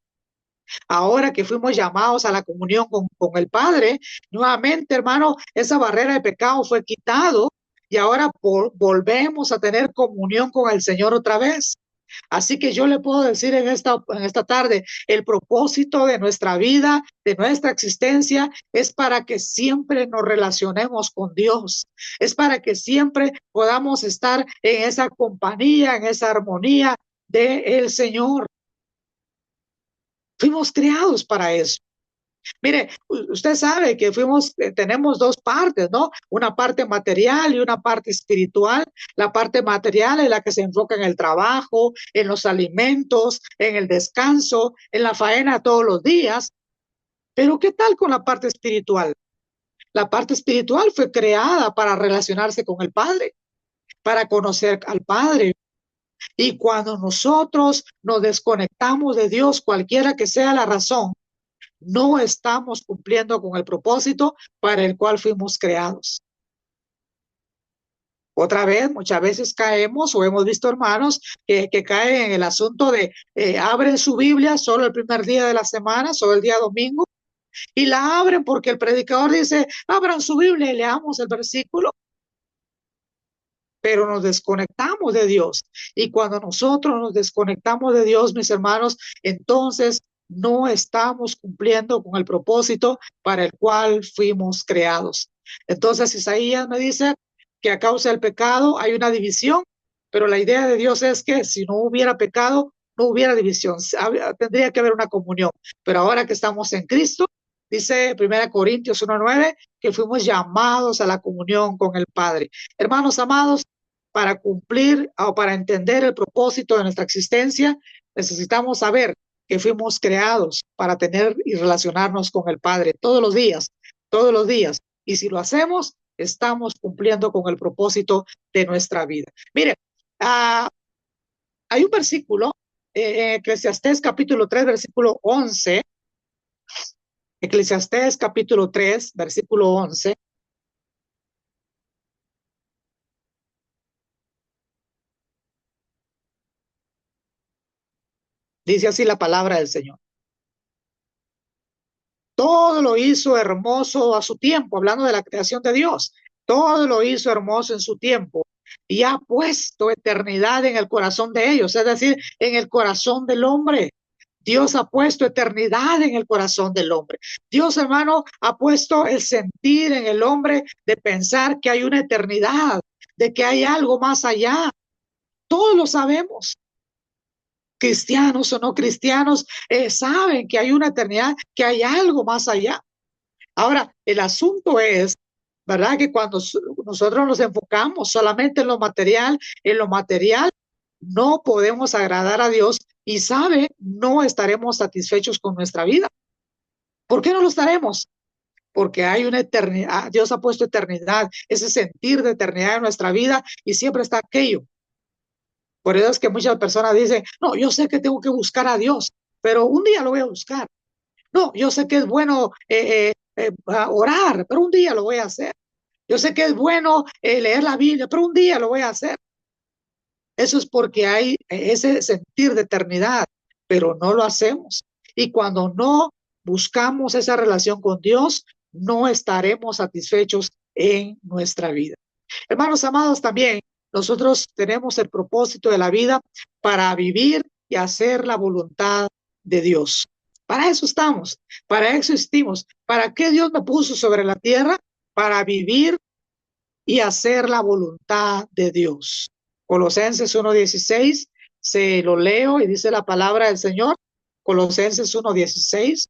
Ahora que fuimos llamados a la comunión con el Padre, nuevamente, hermano, esa barrera de pecado fue quitado y ahora volvemos a tener comunión con el Señor otra vez. Así que yo le puedo decir en esta tarde, el propósito de nuestra vida, de nuestra existencia, es para que siempre nos relacionemos con Dios. Es para que siempre podamos estar en esa compañía, en esa armonía del Señor. Fuimos creados para eso. Mire, usted sabe que tenemos dos partes, ¿no? Una parte material y una parte espiritual. La parte material es la que se enfoca en el trabajo, en los alimentos, en el descanso, en la faena todos los días. Pero ¿qué tal con la parte espiritual? La parte espiritual fue creada para relacionarse con el Padre, para conocer al Padre. Y cuando nosotros nos desconectamos de Dios, cualquiera que sea la razón, no estamos cumpliendo con el propósito para el cual fuimos creados. Otra vez, muchas veces caemos o hemos visto hermanos que caen en el asunto de abren su Biblia solo el primer día de la semana, solo el día domingo, y la abren porque el predicador dice, abran su Biblia y leamos el versículo. Pero nos desconectamos de Dios. Y cuando nosotros nos desconectamos de Dios, mis hermanos, entonces no estamos cumpliendo con el propósito para el cual fuimos creados. Entonces Isaías me dice que a causa del pecado hay una división, pero la idea de Dios es que si no hubiera pecado, no hubiera división, tendría que haber una comunión. Pero ahora que estamos en Cristo, dice 1 Corintios 1:9, que fuimos llamados a la comunión con el Padre. Hermanos amados, para cumplir o para entender el propósito de nuestra existencia, necesitamos saber que fuimos creados para tener y relacionarnos con el Padre todos los días, todos los días. Y si lo hacemos, estamos cumpliendo con el propósito de nuestra vida. Mire, hay un versículo en Eclesiastés capítulo 3, versículo 11. Eclesiastés capítulo 3, versículo 11. Dice así la palabra del Señor. Todo lo hizo hermoso a su tiempo, hablando de la creación de Dios. Todo lo hizo hermoso en su tiempo y ha puesto eternidad en el corazón de ellos, es decir, en el corazón del hombre. Dios ha puesto eternidad en el corazón del hombre. Dios, hermano, ha puesto el sentir en el hombre de pensar que hay una eternidad, de que hay algo más allá. Todos lo sabemos. Cristianos o no cristianos, saben que hay una eternidad, que hay algo más allá. Ahora, el asunto es, ¿verdad? Que cuando nosotros nos enfocamos solamente en lo material no podemos agradar a Dios y no estaremos satisfechos con nuestra vida. ¿Por qué no lo estaremos? Porque hay una eternidad, Dios ha puesto eternidad, ese sentir de eternidad en nuestra vida y siempre está aquello. Por eso es que muchas personas dicen, no, yo sé que tengo que buscar a Dios, pero un día lo voy a buscar. No, yo sé que es bueno orar, pero un día lo voy a hacer. Yo sé que es bueno leer la Biblia, pero un día lo voy a hacer. Eso es porque hay ese sentir de eternidad, pero no lo hacemos. Y cuando no buscamos esa relación con Dios, no estaremos satisfechos en nuestra vida. Hermanos amados, también nosotros tenemos el propósito de la vida para vivir y hacer la voluntad de Dios. Para eso estamos, para eso existimos. ¿Para qué Dios me puso sobre la tierra? Para vivir y hacer la voluntad de Dios. Colosenses 1:16, se lo leo y dice la palabra del Señor. Colosenses 1:16.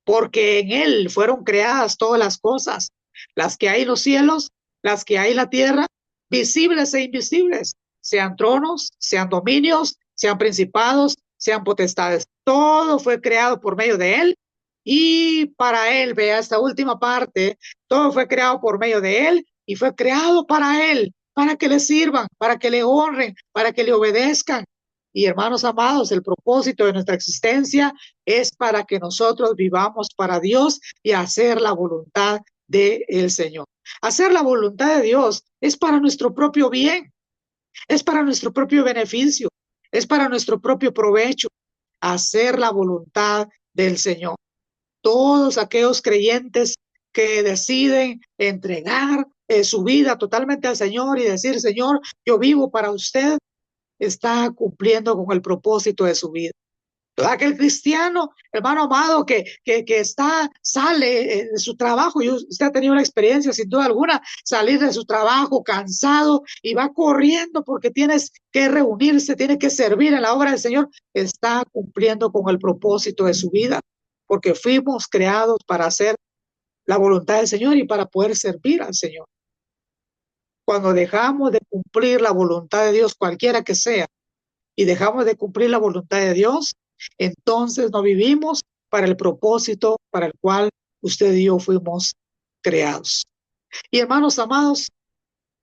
Porque en Él fueron creadas todas las cosas, las que hay en los cielos, las que hay en la tierra, visibles e invisibles, sean tronos, sean dominios, sean principados, sean potestades. Todo fue creado por medio de Él y para Él. Vea esta última parte, todo fue creado por medio de Él y fue creado para Él. para que le sirvan, para que le honren, para que le obedezcan. Y hermanos amados, el propósito de nuestra existencia es para que nosotros vivamos para Dios y hacer la voluntad del Señor. Hacer la voluntad de Dios es para nuestro propio bien, es para nuestro propio beneficio, es para nuestro propio provecho. Hacer la voluntad del Señor. Todos aquellos creyentes que deciden entregar su vida totalmente al Señor y decir, Señor, yo vivo para usted, está cumpliendo con el propósito de su vida. Todo aquel cristiano, hermano amado, sale de su trabajo, y usted ha tenido una experiencia sin duda alguna, salir de su trabajo cansado y va corriendo porque tienes que reunirse, tiene que servir en la obra del Señor, está cumpliendo con el propósito de su vida, porque fuimos creados para hacer la voluntad del Señor y para poder servir al Señor. Cuando dejamos de cumplir la voluntad de Dios, cualquiera que sea, y dejamos de cumplir la voluntad de Dios, entonces no vivimos para el propósito para el cual usted y yo fuimos creados. Y hermanos amados,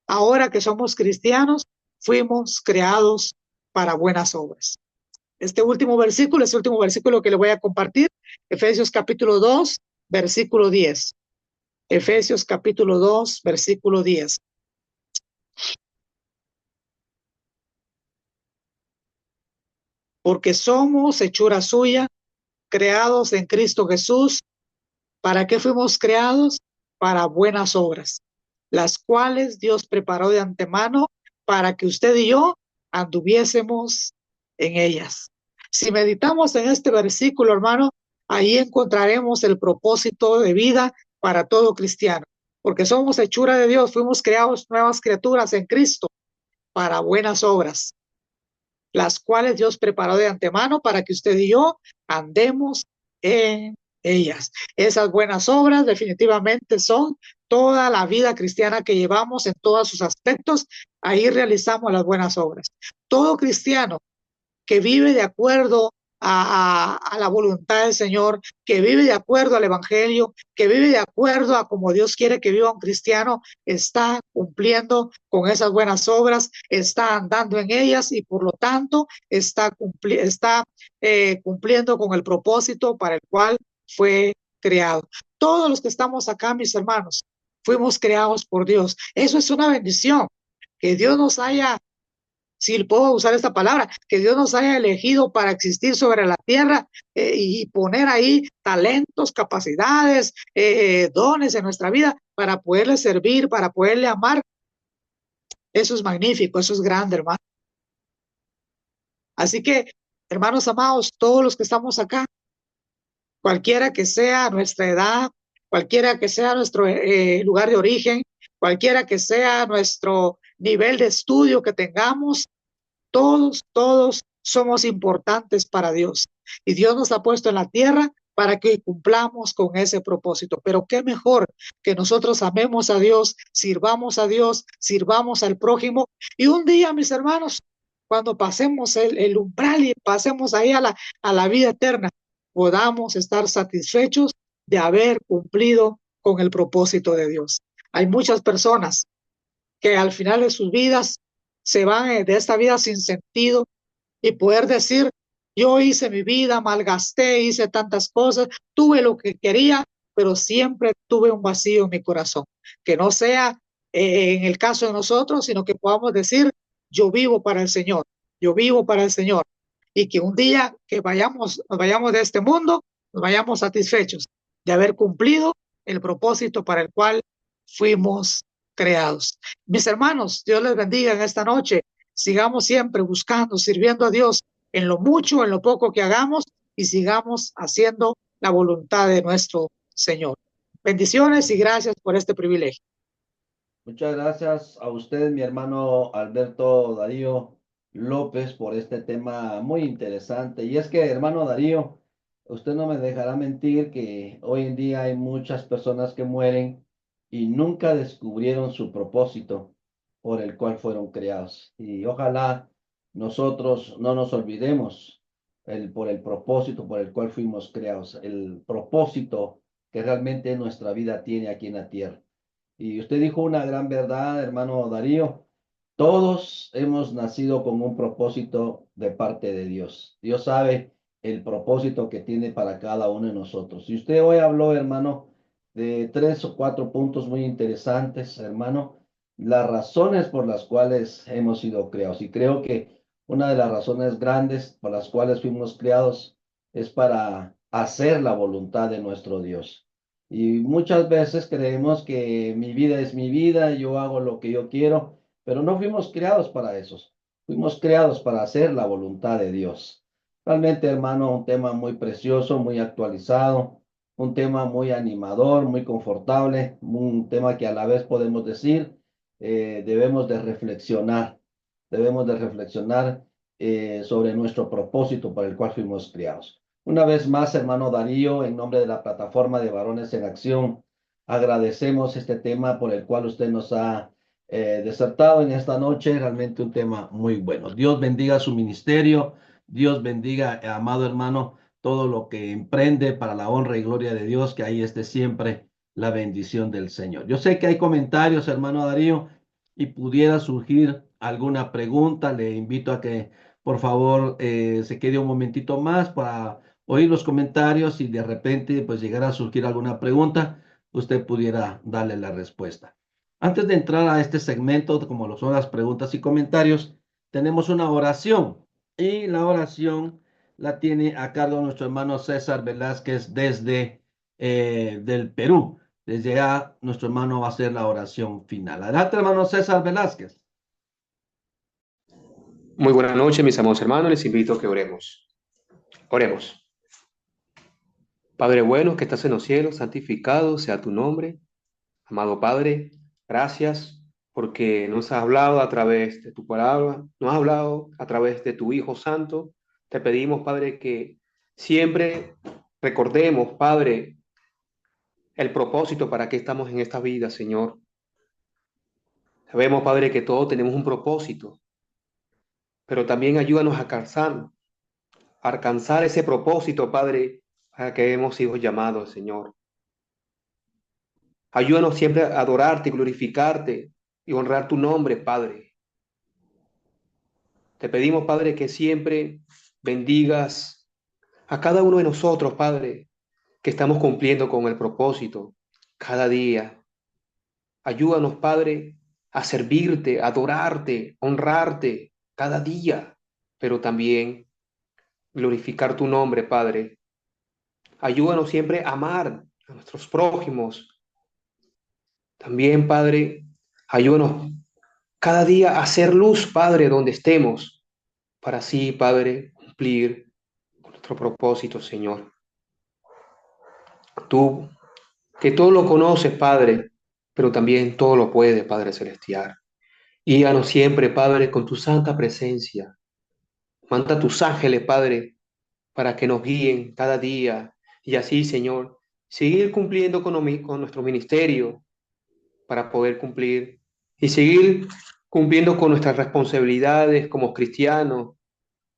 ahora que somos cristianos, fuimos creados para buenas obras. Este último versículo que le voy a compartir, Efesios capítulo 2, versículo 10. Efesios capítulo 2, versículo 10. Porque somos hechura suya, creados en Cristo Jesús. ¿Para qué fuimos creados? Para buenas obras, las cuales Dios preparó de antemano para que usted y yo anduviésemos en ellas. Si meditamos en este versículo, hermano, ahí encontraremos el propósito de vida para todo cristiano, porque somos hechura de Dios, fuimos creados nuevas criaturas en Cristo para buenas obras, las cuales Dios preparó de antemano para que usted y yo andemos en ellas. Esas buenas obras definitivamente son toda la vida cristiana que llevamos en todos sus aspectos. Ahí realizamos las buenas obras. Todo cristiano que vive de acuerdo a la voluntad del Señor, que vive de acuerdo al Evangelio, que vive de acuerdo a como Dios quiere que viva un cristiano, está cumpliendo con esas buenas obras, está andando en ellas y por lo tanto está cumpliendo con el propósito para el cual fue creado. Todos los que estamos acá, mis hermanos, fuimos creados por Dios. Eso es una bendición, que Dios nos haya, si puedo usar esta palabra, que Dios nos haya elegido para existir sobre la tierra y poner ahí talentos, capacidades, dones en nuestra vida para poderle servir, para poderle amar. Eso es magnífico, eso es grande, hermano. Así que, hermanos amados, todos los que estamos acá, cualquiera que sea nuestra edad, cualquiera que sea nuestro lugar de origen, cualquiera que sea nuestro nivel de estudio que tengamos, todos somos importantes para Dios. Y Dios nos ha puesto en la tierra para que cumplamos con ese propósito. Pero qué mejor que nosotros amemos a Dios, sirvamos al prójimo. Y un día, mis hermanos, cuando pasemos el umbral y pasemos ahí a la vida eterna, podamos estar satisfechos de haber cumplido con el propósito de Dios. Hay muchas personas que al final de sus vidas se van de esta vida sin sentido y poder decir, yo hice mi vida, malgasté, hice tantas cosas, tuve lo que quería, pero siempre tuve un vacío en mi corazón. Que no sea en el caso de nosotros, sino que podamos decir, yo vivo para el Señor, yo vivo para el Señor. Y que un día que nos vayamos de este mundo, nos vayamos satisfechos de haber cumplido el propósito para el cual fuimos creados. Mis hermanos, Dios les bendiga en esta noche. Sigamos siempre buscando, sirviendo a Dios en lo mucho, en lo poco que hagamos y sigamos haciendo la voluntad de nuestro Señor. Bendiciones y gracias por este privilegio. Muchas gracias a usted, mi hermano Alberto Darío López, por este tema muy interesante. Y es que, hermano Darío, usted no me dejará mentir que hoy en día hay muchas personas que mueren y nunca descubrieron su propósito por el cual fueron creados. Y ojalá nosotros no nos olvidemos por el propósito por el cual fuimos creados, el propósito que realmente nuestra vida tiene aquí en la tierra. Y usted dijo una gran verdad, hermano Darío, Todos hemos nacido con un propósito de parte de Dios. Dios sabe el propósito que tiene para cada uno de nosotros. Y usted hoy habló, hermano, de 3 o 4 puntos muy interesantes, hermano, las razones por las cuales hemos sido creados. Y creo que una de las razones grandes por las cuales fuimos creados es para hacer la voluntad de nuestro Dios. Y muchas veces creemos que mi vida es mi vida, yo hago lo que yo quiero, pero no fuimos creados para eso. Fuimos creados para hacer la voluntad de Dios. Realmente, hermano, un tema muy precioso, muy actualizado, un tema muy animador, muy confortable, un tema que a la vez podemos decir, debemos de reflexionar sobre nuestro propósito para el cual fuimos criados. Una vez más, hermano Darío, en nombre de la plataforma de Varones en Acción, agradecemos este tema por el cual usted nos ha desertado en esta noche. Realmente un tema muy bueno. Dios bendiga su ministerio. Dios bendiga, amado hermano, todo lo que emprende para la honra y gloria de Dios, que ahí esté siempre la bendición del Señor. Yo sé que hay comentarios, hermano Darío, y pudiera surgir alguna pregunta. Le invito a que, por favor, se quede un momentito más para oír los comentarios y de repente, pues, llegara a surgir alguna pregunta, usted pudiera darle la respuesta. Antes de entrar a este segmento, como lo son las preguntas y comentarios, tenemos una oración y la oración la tiene a cargo nuestro hermano César Velázquez desde del Perú. Desde ya nuestro hermano va a hacer la oración final. Adelante, hermano César Velázquez. Muy buenas noches, mis amados hermanos. Les invito a que oremos. Oremos. Padre bueno que estás en los cielos, santificado sea tu nombre. Amado Padre, gracias porque nos has hablado a través de tu palabra, nos has hablado a través de tu Hijo Santo. Te pedimos, Padre, que siempre recordemos, Padre, el propósito para que estamos en esta vida, Señor. Sabemos, Padre, que todos tenemos un propósito, pero también ayúdanos a alcanzar ese propósito, Padre, para que hemos sido llamados, Señor. Ayúdanos siempre a adorarte, glorificarte y honrar tu nombre, Padre. Te pedimos, Padre, que siempre bendigas a cada uno de nosotros, Padre, que estamos cumpliendo con el propósito cada día. Ayúdanos, Padre, a servirte, a adorarte, honrarte cada día, pero también glorificar tu nombre, Padre. Ayúdanos siempre a amar a nuestros prójimos. También, Padre, ayúdanos cada día a hacer luz, Padre, donde estemos, para así, Padre, cumplir con nuestro propósito, Señor. Tú, que todo lo conoces, Padre, pero también todo lo puedes, Padre Celestial. Guíanos siempre, Padre, con tu santa presencia. Manda tus ángeles, Padre, para que nos guíen cada día y así, Señor, seguir cumpliendo con nuestro ministerio para poder cumplir y seguir cumpliendo con nuestras responsabilidades como cristianos,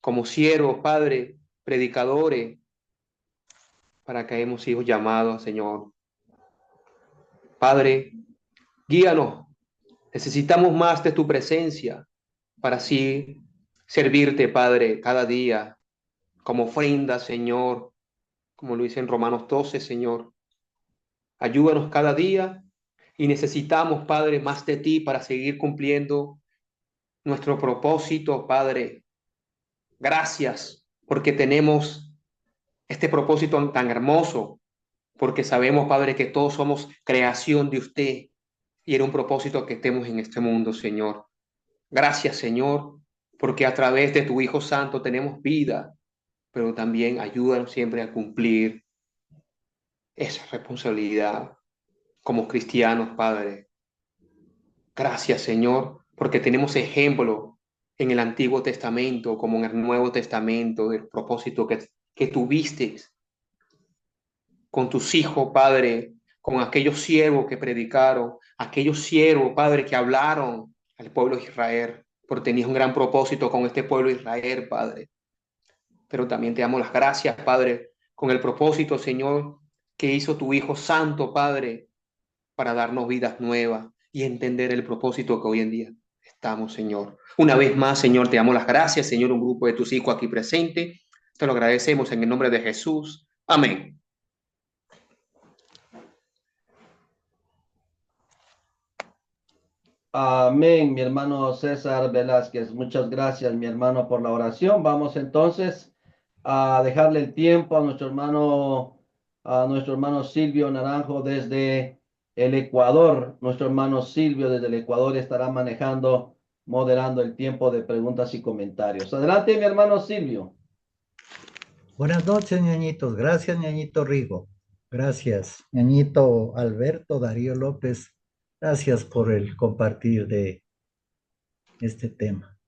como siervos, Padre, predicadores, para que hemos sido llamados, Señor. Padre, guíanos. Necesitamos más de tu presencia para así servirte, Padre, cada día como ofrenda, Señor, como lo dice en Romanos 12, Señor. Ayúdanos cada día y necesitamos, Padre, más de ti para seguir cumpliendo nuestro propósito, Padre. Gracias porque tenemos este propósito tan hermoso, porque sabemos, Padre, que todos somos creación de usted y era un propósito que estemos en este mundo, Señor. Gracias, Señor, porque a través de tu Hijo Santo tenemos vida, pero también ayúdanos siempre a cumplir esa responsabilidad como cristianos, Padre. Gracias, Señor, porque tenemos ejemplo en el Antiguo Testamento como en el Nuevo Testamento del propósito que tuviste con tus hijos, Padre, con aquellos siervos que predicaron, aquellos siervos, Padre, que hablaron al pueblo de Israel, porque tenías un gran propósito con este pueblo de Israel, Padre. Pero también te damos las gracias, Padre, con el propósito, Señor, que hizo tu Hijo Santo, Padre, para darnos vidas nuevas y entender el propósito que hoy en día estamos, Señor. Una vez más, Señor, te damos las gracias, Señor, un grupo de tus hijos aquí presente. Te lo agradecemos en el nombre de Jesús. Amén. Amén, mi hermano César Velázquez. Muchas gracias, mi hermano, por la oración. Vamos entonces a dejarle el tiempo a nuestro hermano Silvio Naranjo desde el Ecuador. Nuestro hermano Silvio desde el Ecuador estará moderando el tiempo de preguntas y comentarios. Adelante, mi hermano Silvio. Buenas noches, ñañitos. Gracias, ñañito Rigo. Gracias, ñañito Alberto Darío López. Gracias por el compartir de este tema.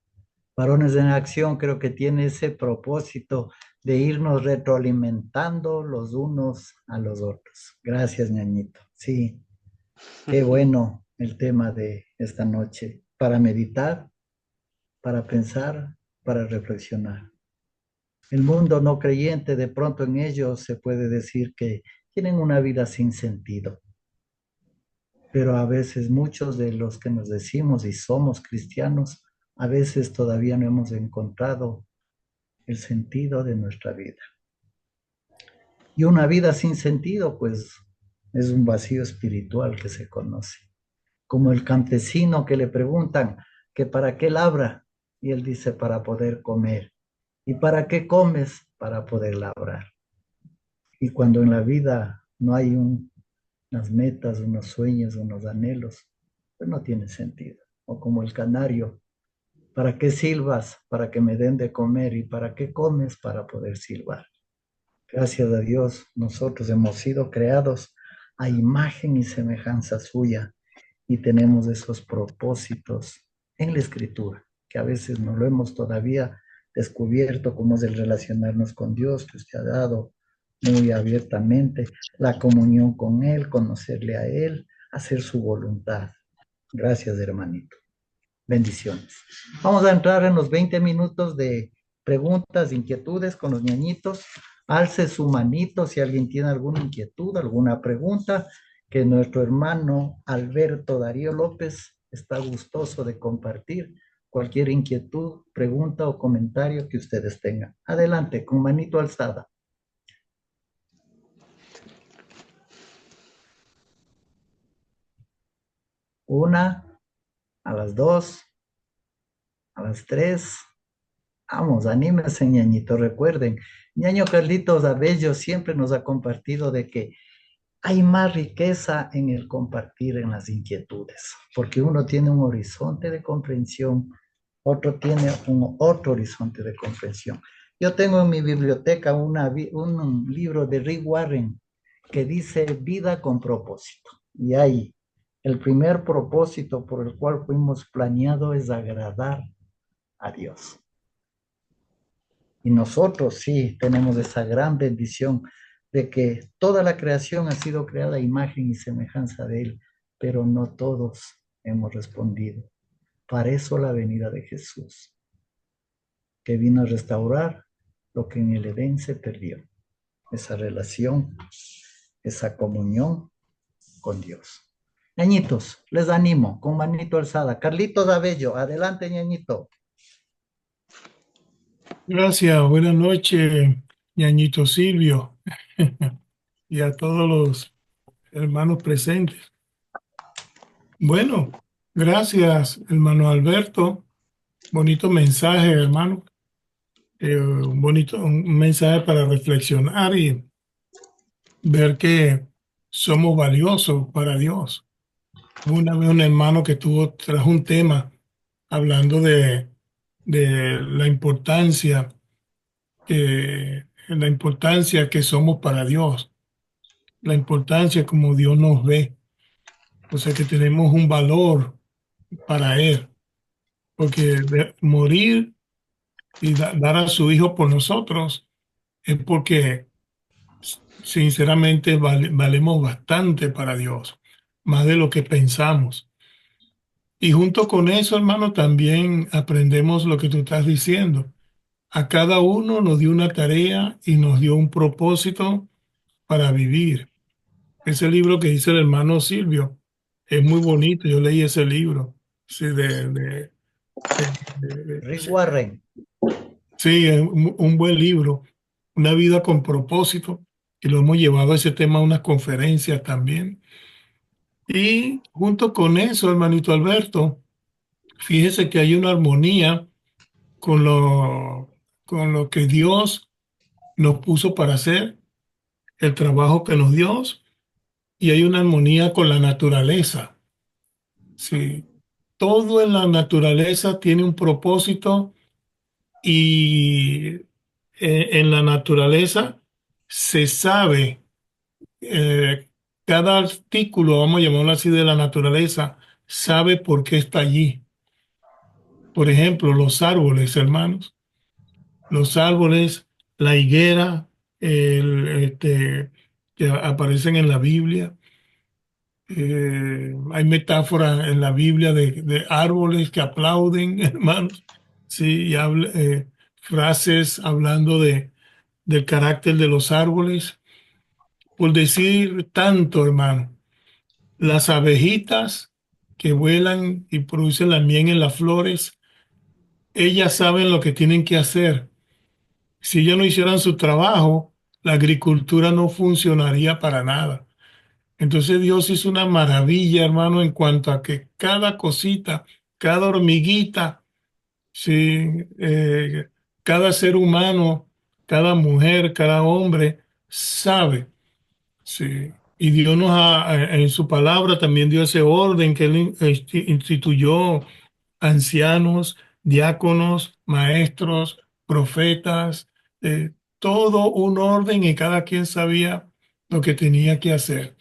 Varones en Acción creo que tiene ese propósito de irnos retroalimentando los unos a los otros. Gracias, ñañito. Sí, qué bueno el tema de esta noche para meditar, para pensar, para reflexionar. El mundo no creyente, de pronto en ellos se puede decir que tienen una vida sin sentido. Pero a veces muchos de los que nos decimos y somos cristianos, a veces todavía no hemos encontrado el sentido de nuestra vida. Y una vida sin sentido, pues, es un vacío espiritual que se conoce. Como el campesino que le preguntan que para qué labra, y él dice para poder comer. ¿Y para qué comes? Para poder labrar. Y cuando en la vida no hay unas metas, unos sueños, unos anhelos, pues no tiene sentido. O como el canario, ¿para qué silbas? Para que me den de comer. ¿Y para qué comes? Para poder silbar. Gracias a Dios, nosotros hemos sido creados a imagen y semejanza suya y tenemos esos propósitos en la Escritura, que a veces no lo hemos todavía descubierto, como es el relacionarnos con Dios, que usted ha dado muy abiertamente, la comunión con Él, conocerle a Él, hacer su voluntad. Gracias, hermanito. Bendiciones. Vamos a entrar en los 20 minutos de preguntas, inquietudes con los ñañitos. Alce su manito si alguien tiene alguna inquietud, alguna pregunta, que nuestro hermano Alberto Darío López está gustoso de compartir cualquier inquietud, pregunta o comentario que ustedes tengan. Adelante, con manito alzada. Una, a las dos, a las tres. Vamos, anímense, ñañito. Recuerden, ñaño Carlitos Abello siempre nos ha compartido de que hay más riqueza en el compartir en las inquietudes, porque uno tiene un horizonte de comprensión, otro tiene otro horizonte de comprensión. Yo tengo en mi biblioteca un libro de Rick Warren que dice Vida con propósito. Y ahí, el primer propósito por el cual fuimos planeados es agradar a Dios. Y nosotros sí tenemos esa gran bendición de que toda la creación ha sido creada a imagen y semejanza de Él, pero no todos hemos respondido. Para eso la venida de Jesús, que vino a restaurar lo que en el Edén se perdió, esa relación, esa comunión con Dios. Ñañitos, les animo, con manito alzada. Carlitos Abello, adelante, ñañito. Gracias, buenas noches, ñañito Silvio, y a todos los hermanos presentes. Bueno, gracias, hermano Alberto. Bonito mensaje, hermano. Un mensaje para reflexionar y ver que somos valiosos para Dios. Una vez un hermano que trajo un tema hablando de la importancia que somos para Dios, la importancia como Dios nos ve, o sea que tenemos un valor para Él, porque morir y dar a su Hijo por nosotros es porque sinceramente valemos bastante para Dios, más de lo que pensamos. Y junto con eso, hermano, también aprendemos lo que tú estás diciendo. A cada uno nos dio una tarea y nos dio un propósito para vivir. Ese libro que dice el hermano Silvio es muy bonito. Yo leí ese libro, sí, Rick Warren. Sí, es un buen libro, Una vida con propósito, y lo hemos llevado a ese tema a unas conferencias también. Y junto con eso, hermanito Alberto, fíjese que hay una armonía con con lo que Dios nos puso para hacer, el trabajo que nos dio, y hay una armonía con la naturaleza. Sí, todo en la naturaleza tiene un propósito y en la naturaleza se sabe, cada artículo, vamos a llamarlo así, de la naturaleza, sabe por qué está allí. Por ejemplo, los árboles, hermanos, los árboles, la higuera, que aparecen en la Biblia. Hay metáforas en la Biblia de árboles que aplauden, hermanos. Sí, y frases hablando del carácter de los árboles. Por decir tanto, hermano, las abejitas que vuelan y producen la miel en las flores, ellas saben lo que tienen que hacer. Si ellas no hicieran su trabajo, la agricultura no funcionaría para nada. Entonces Dios hizo una maravilla, hermano, en cuanto a que cada cosita, cada hormiguita, sí, cada ser humano, cada mujer, cada hombre sabe, sí. Y Dios en su palabra también dio ese orden que Él instituyó ancianos, diáconos, maestros, profetas, todo un orden y cada quien sabía lo que tenía que hacer.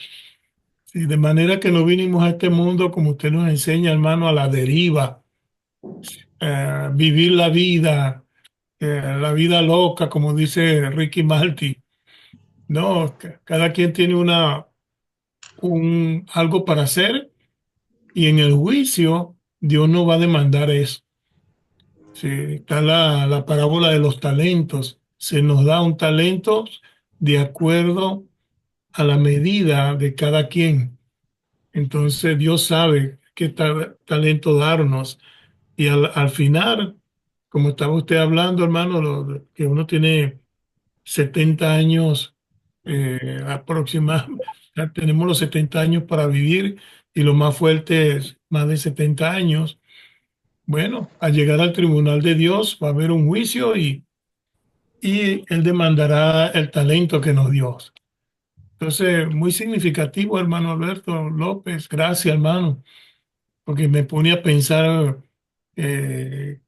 Sí, de manera que no vinimos a este mundo, como usted nos enseña, hermano, a la deriva, vivir la vida loca, como dice Ricky Martin. No, cada quien tiene algo para hacer y en el juicio Dios no va a demandar eso. Sí, está la parábola de los talentos. Se nos da un talento de acuerdo a la medida de cada quien. Entonces Dios sabe qué talento darnos. Y al final, como estaba usted hablando, hermano, que uno tiene 70 años aproximadamente, ya tenemos los 70 años para vivir y lo más fuerte es más de 70 años. Bueno, al llegar al tribunal de Dios va a haber un juicio y Él demandará el talento que nos dio. Entonces, muy significativo, hermano Alberto López. Gracias, hermano, porque me pone a pensar eh,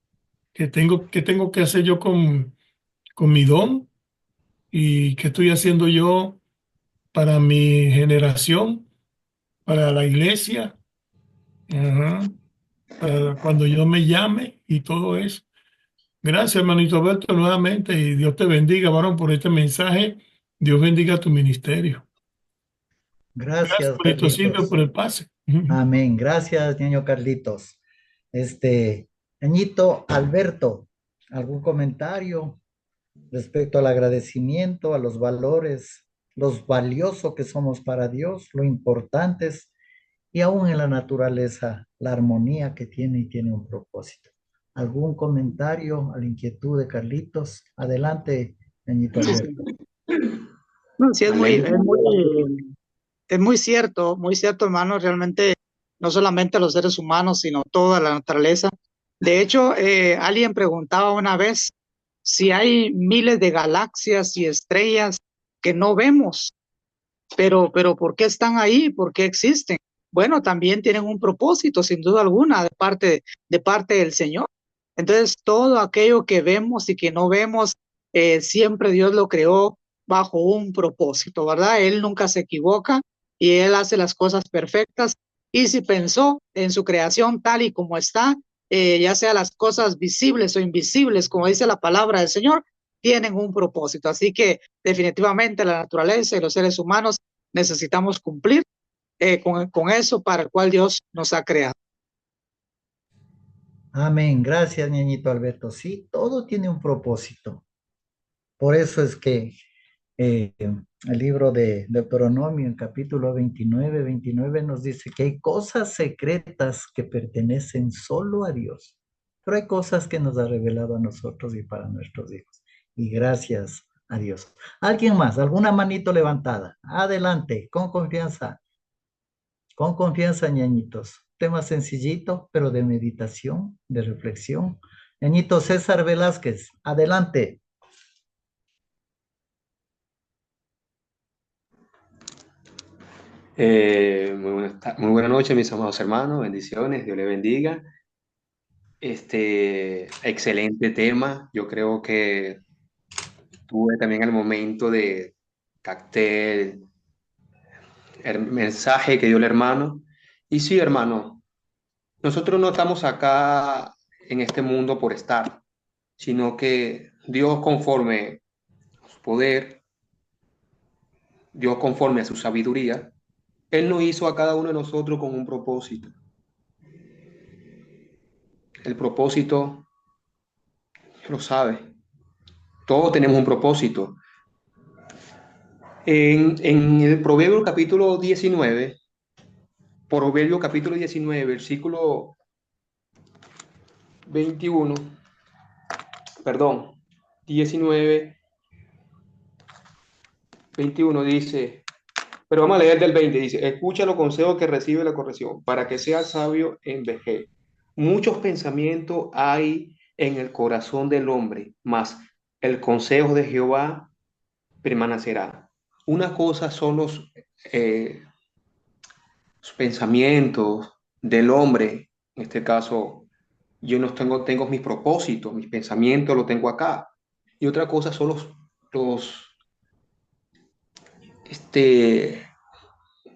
qué tengo que hacer yo con mi don y qué estoy haciendo yo para mi generación, para la iglesia, ajá, para cuando yo me llame y todo eso. Gracias, hermanito Alberto, nuevamente, y Dios te bendiga, varón, por este mensaje. Dios bendiga tu ministerio. Gracias, Gracias, hermanito Silvio, Carlitos. por el pase. Amén. Gracias, niño Carlitos. Ñañito Alberto, ¿algún comentario respecto al agradecimiento, a los valores, los valiosos que somos para Dios, lo importantes y aún en la naturaleza, la armonía que tiene y tiene un propósito? ¿Algún comentario a la inquietud de Carlitos? Adelante, Ñañito Alberto. No, sí, Amén. es muy cierto, hermano. Realmente, no solamente los seres humanos, sino toda la naturaleza. De hecho, alguien preguntaba una vez si hay miles de galaxias y estrellas que no vemos, pero ¿por qué están ahí? ¿Por qué existen? Bueno, también tienen un propósito, sin duda alguna, de parte del Señor. Entonces, todo aquello que vemos y que no vemos, siempre Dios lo creó bajo un propósito, ¿verdad? Él nunca se equivoca y Él hace las cosas perfectas. Y si pensó en su creación tal y como está, ya sea las cosas visibles o invisibles, como dice la palabra del Señor, tienen un propósito. Así que definitivamente la naturaleza y los seres humanos necesitamos cumplir con eso para el cual Dios nos ha creado. Amén. Gracias, Ñañito Alberto. Sí, todo tiene un propósito. Por eso es que el libro de Deuteronomio, en capítulo 29 nos dice que hay cosas secretas que pertenecen solo a Dios. pero hay cosas que nos ha revelado a nosotros y para nuestros hijos. Y gracias a Dios. ¿Alguien más? ¿Alguna manito levantada? Adelante, con confianza, ñañitos. Tema sencillito, pero de meditación, de reflexión. Ñañito César Velázquez, adelante. Muy buenas noches, mis amados hermanos. Bendiciones, Dios les bendiga. Excelente tema. Yo creo que tuve también el momento de captar el mensaje que dio el hermano. Y sí, hermano, nosotros no estamos acá en este mundo por estar, sino que Dios conforme a su poder, Dios conforme a su sabiduría, Él nos hizo a cada uno de nosotros con un propósito. El propósito, lo sabe, todos tenemos un propósito. En el Proverbio capítulo 19, versículo 21, perdón, 19, 21 dice, pero vamos a leer del 20, dice, escucha los consejos que recibe la corrección, para que seas sabio en vejez. Muchos pensamientos hay en el corazón del hombre, mas el consejo de Jehová permanecerá. Una cosa son los pensamientos del hombre, en este caso, yo no tengo mis propósitos, mis pensamientos los tengo acá. Y otra cosa son los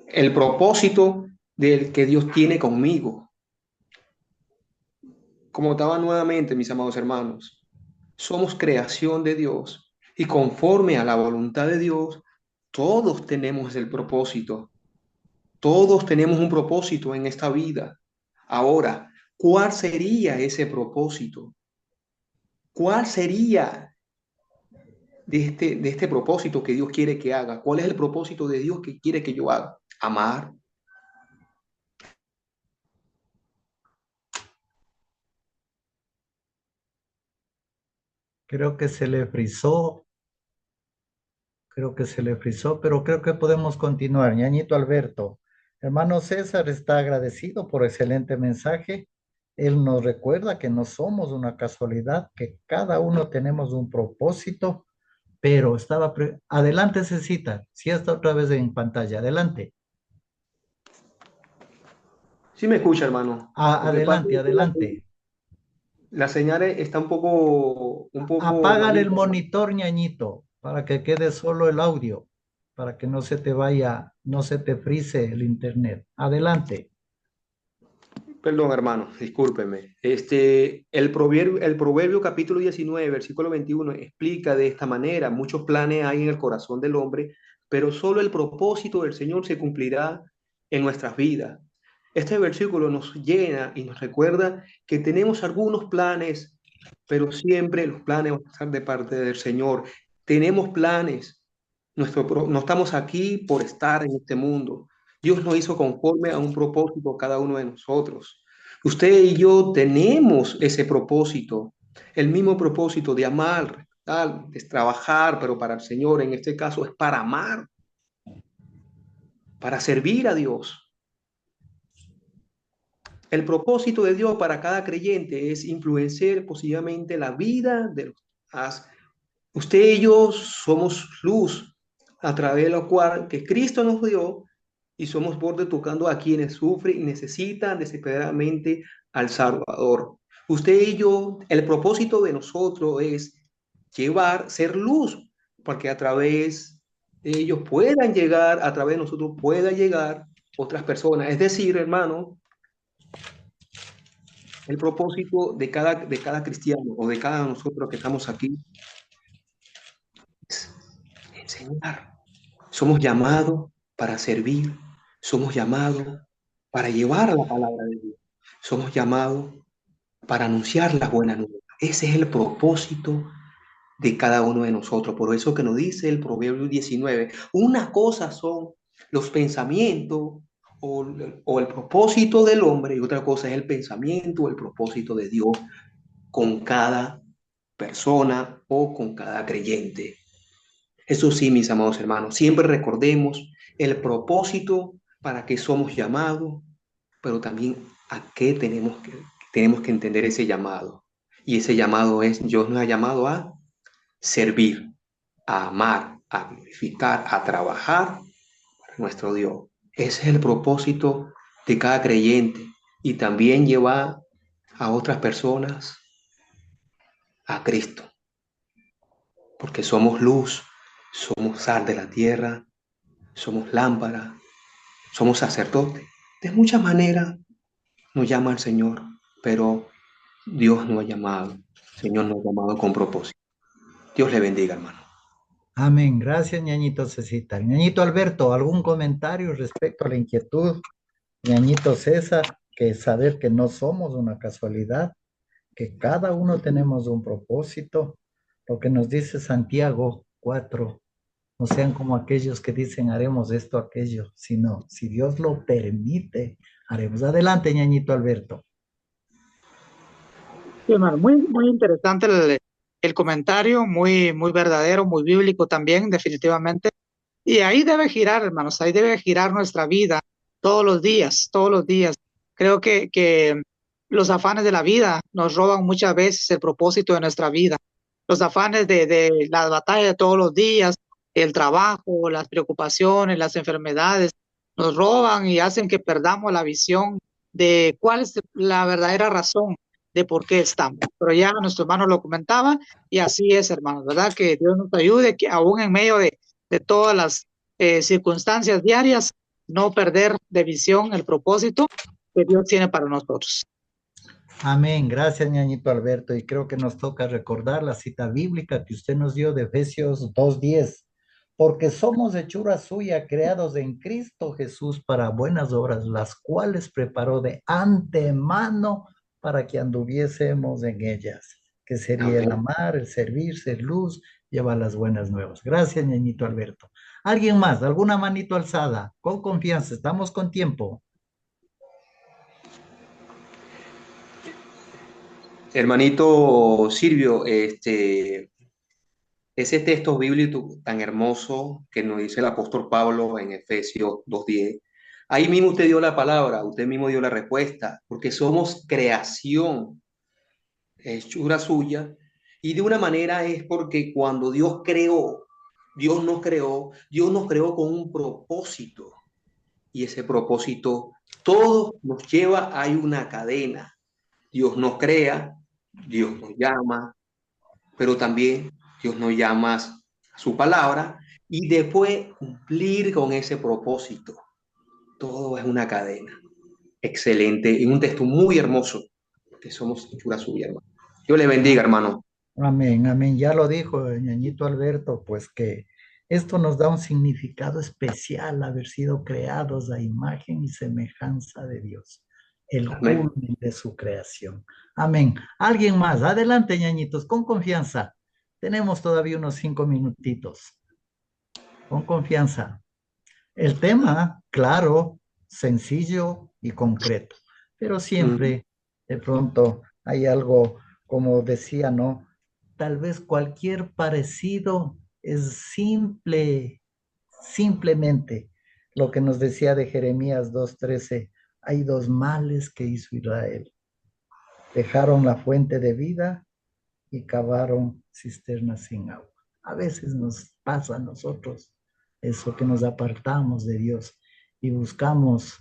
el propósito del que Dios tiene conmigo. Como estaba nuevamente, mis amados hermanos, somos creación de Dios y conforme a la voluntad de Dios, todos tenemos el propósito. Todos tenemos un propósito en esta vida. Ahora, ¿cuál sería ese propósito? ¿Cuál sería de este propósito que Dios quiere que haga? ¿Cuál es el propósito de Dios que quiere que yo haga? Amar. Creo que se le frizó, pero creo que podemos continuar. Ñañito Alberto, hermano César está agradecido por excelente mensaje. Él nos recuerda que no somos una casualidad, que cada uno tenemos un propósito, pero adelante, Cecita, si está otra vez en pantalla, adelante. ¿Sí me escucha, hermano? Lo que pasa Adelante, es que adelante. la señal está un poco Apágale el malita, hermano. monitor, ñañito, para que quede solo el audio, para que no se te vaya, no se te frise el internet. Adelante. Perdón, hermano, discúlpeme. El proverbio capítulo 19, versículo 21 explica de esta manera, muchos planes hay en el corazón del hombre, pero solo el propósito del Señor se cumplirá en nuestras vidas. Este versículo nos llena y nos recuerda que tenemos algunos planes, pero siempre los planes van a estar de parte del Señor. Tenemos planes. No estamos aquí por estar en este mundo. Dios nos hizo conforme a un propósito cada uno de nosotros. Usted y yo tenemos ese propósito, el mismo propósito de amar, de trabajar, pero para el Señor en este caso es para amar, para servir a Dios. El propósito de Dios para cada creyente es influenciar positivamente la vida de los demás. Usted y yo somos luz a través de la cual que Cristo nos dio y somos borde tocando a quienes sufren y necesitan desesperadamente al Salvador. Usted y yo, el propósito de nosotros es ser luz, porque a través de ellos puedan llegar, a través de nosotros puedan llegar otras personas. Es decir, hermano, el propósito de cada cristiano o de cada nosotros que estamos aquí es enseñar. Somos llamados para servir, somos llamados para llevar la palabra de Dios, somos llamados para anunciar las buenas nuevas. Ese es el propósito de cada uno de nosotros. Por eso que nos dice el Proverbio 19, una cosa son los pensamientos o el propósito del hombre y otra cosa es el pensamiento o el propósito de Dios con cada persona o con cada creyente. Eso sí, mis amados hermanos, siempre recordemos el propósito para que somos llamados, pero también a qué tenemos que entender ese llamado. Y ese llamado es, Dios nos ha llamado a servir, a amar, a glorificar, a trabajar para nuestro Dios. Ese es el propósito de cada creyente y también llevar a otras personas a Cristo, porque somos luz, somos sal de la tierra, somos lámpara, somos sacerdotes. De muchas maneras nos llama el Señor, pero Dios nos ha llamado, el Señor nos ha llamado con propósito. Dios le bendiga, hermano. Amén. Gracias, ñañito Cecita. Ñañito Alberto, ¿algún comentario respecto a la inquietud? Ñañito César, que saber que no somos una casualidad, que cada uno tenemos un propósito. Lo que nos dice Santiago 4, no sean como aquellos que dicen haremos esto, aquello, sino si Dios lo permite, haremos. Adelante, ñañito Alberto. Sí, hermano, muy interesante el comentario, muy verdadero, muy bíblico también, definitivamente. Y ahí debe girar, hermanos, ahí debe girar nuestra vida todos los días, todos los días. Creo que los afanes de la vida nos roban muchas veces el propósito de nuestra vida. Los afanes de la batalla de todos los días, el trabajo, las preocupaciones, las enfermedades, nos roban y hacen que perdamos la visión de cuál es la verdadera razón de por qué estamos. Pero ya nuestro hermano lo comentaba y así es, hermanos, ¿verdad? Que Dios nos ayude, que aún en medio de todas las circunstancias diarias, no perder de visión el propósito que Dios tiene para nosotros. Amén. Gracias, ñañito Alberto. Y creo que nos toca recordar la cita bíblica que usted nos dio de Efesios 2:10. Porque somos hechura suya, creados en Cristo Jesús para buenas obras, las cuales preparó de antemano para que anduviésemos en ellas, que sería el amar, el servir, ser luz, llevar las buenas nuevas. Gracias, ñañito Alberto. ¿Alguien más? ¿Alguna manito alzada? Con confianza, estamos con tiempo. Hermanito Silvio, ese texto bíblico tan hermoso que nos dice el apóstol Pablo en Efesios 2:10, ahí mismo usted dio la palabra, usted mismo dio la respuesta, porque somos creación, hechura suya, y de una manera es porque cuando Dios nos creó con un propósito, y ese propósito todo nos lleva, hay una cadena. Dios nos crea, Dios nos llama, pero también Dios nos llama a su palabra y después cumplir con ese propósito. Todo es una cadena. Excelente y un texto muy hermoso, que somos hechura suya, hermano. Dios le bendiga, hermano. Amén, amén. Ya lo dijo el ñañito Alberto, pues que esto nos da un significado especial, haber sido creados a imagen y semejanza de Dios, el Amén. culmen de su creación. Amén. ¿Alguien más? Adelante, ñañitos, con confianza. Tenemos todavía unos 5 minutitos. Con confianza. El tema, claro, sencillo y concreto, pero siempre de pronto hay algo, como decía, ¿no? Tal vez cualquier parecido es simplemente lo que nos decía de Jeremías 2:13, hay dos males que hizo Israel. Dejaron la fuente de vida y cavaron cisternas sin agua. A veces nos pasa a nosotros eso, que nos apartamos de Dios y buscamos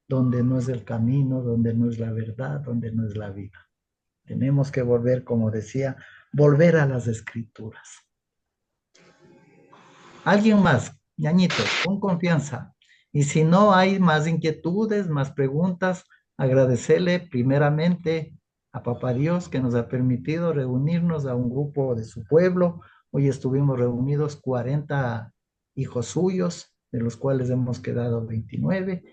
donde no es el camino, donde no es la verdad, donde no es la vida. Tenemos que volver, como decía, volver a las escrituras. ¿Alguien más? Ñañito, con confianza. Y si no hay más inquietudes, más preguntas, agradecerle primeramente a Papá Dios que nos ha permitido reunirnos a un grupo de su pueblo. Hoy estuvimos reunidos 40 hijos suyos, de los cuales hemos quedado 29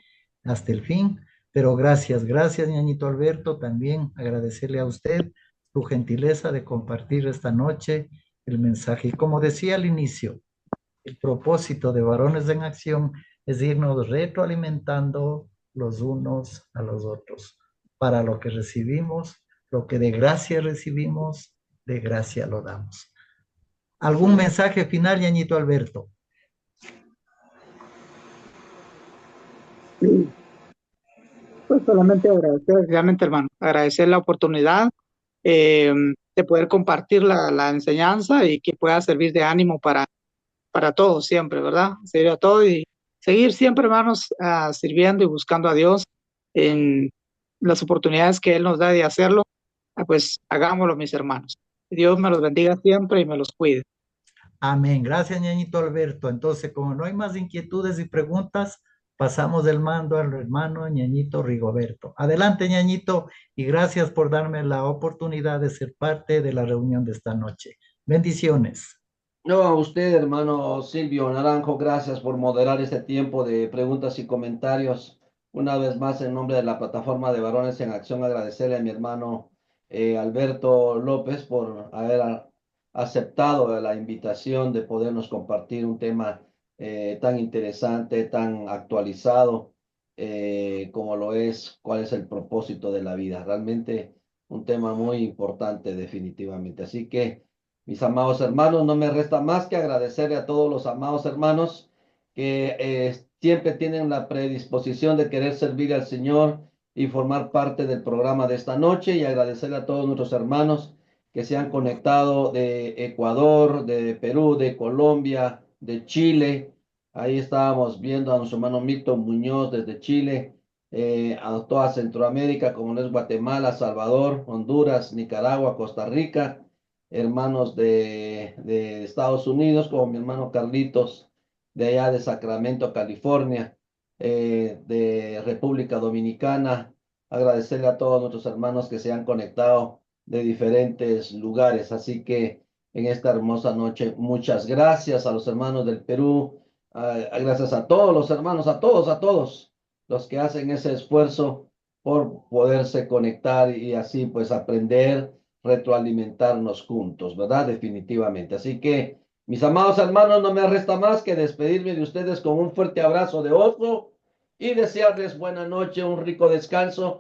hasta el fin. Pero gracias, ñañito Alberto, también agradecerle a usted su gentileza de compartir esta noche el mensaje. Y como decía al inicio, el propósito de Varones en Acción es irnos retroalimentando los unos a los otros. Para lo que recibimos, Lo que de gracia recibimos, de gracia lo damos. ¿Algún mensaje final, ñañito Alberto? Pues solamente agradecer, realmente, hermano, agradecer la oportunidad eh, de poder compartir la enseñanza y que pueda servir de ánimo para todos siempre, ¿verdad? Servir a todos y seguir siempre, hermanos, sirviendo y buscando a Dios en las oportunidades que Él nos da de hacerlo. Pues hagámoslo, mis hermanos. Dios me los bendiga siempre y me los cuide. Amén. Gracias, ñañito Alberto. Entonces, como no hay más inquietudes y preguntas, pasamos del mando al hermano ñañito Rigoberto. Adelante, ñañito, y gracias por darme la oportunidad de ser parte de la reunión de esta noche. Bendiciones. No, a usted, hermano Silvio Naranjo, gracias por moderar este tiempo de preguntas y comentarios. Una vez más, en nombre de la plataforma de Varones en Acción, agradecerle a mi hermano Alberto López por haber aceptado la invitación de podernos compartir un tema tan interesante, tan actualizado, como lo es cuál es el propósito de la vida. Realmente un tema muy importante, definitivamente. Así que... Mis amados hermanos, no me resta más que agradecerle a todos los amados hermanos que siempre tienen la predisposición de querer servir al Señor y formar parte del programa de esta noche, y agradecerle a todos nuestros hermanos que se han conectado de Ecuador, de Perú, de Colombia, de Chile. Ahí estábamos viendo a nuestro hermano Milton Muñoz desde Chile, a toda Centroamérica, como no es Guatemala, Salvador, Honduras, Nicaragua, Costa Rica, hermanos de Estados Unidos, como mi hermano Carlitos, de allá de Sacramento, California, de República Dominicana. Agradecerle a todos nuestros hermanos que se han conectado de diferentes lugares. Así que en esta hermosa noche, muchas gracias a los hermanos del Perú, gracias a todos los hermanos, a todos los que hacen ese esfuerzo por poderse conectar y así pues aprender, retroalimentarnos juntos, ¿verdad? Definitivamente. Así que, mis amados hermanos, no me resta más que despedirme de ustedes con un fuerte abrazo de oso y desearles buena noche, un rico descanso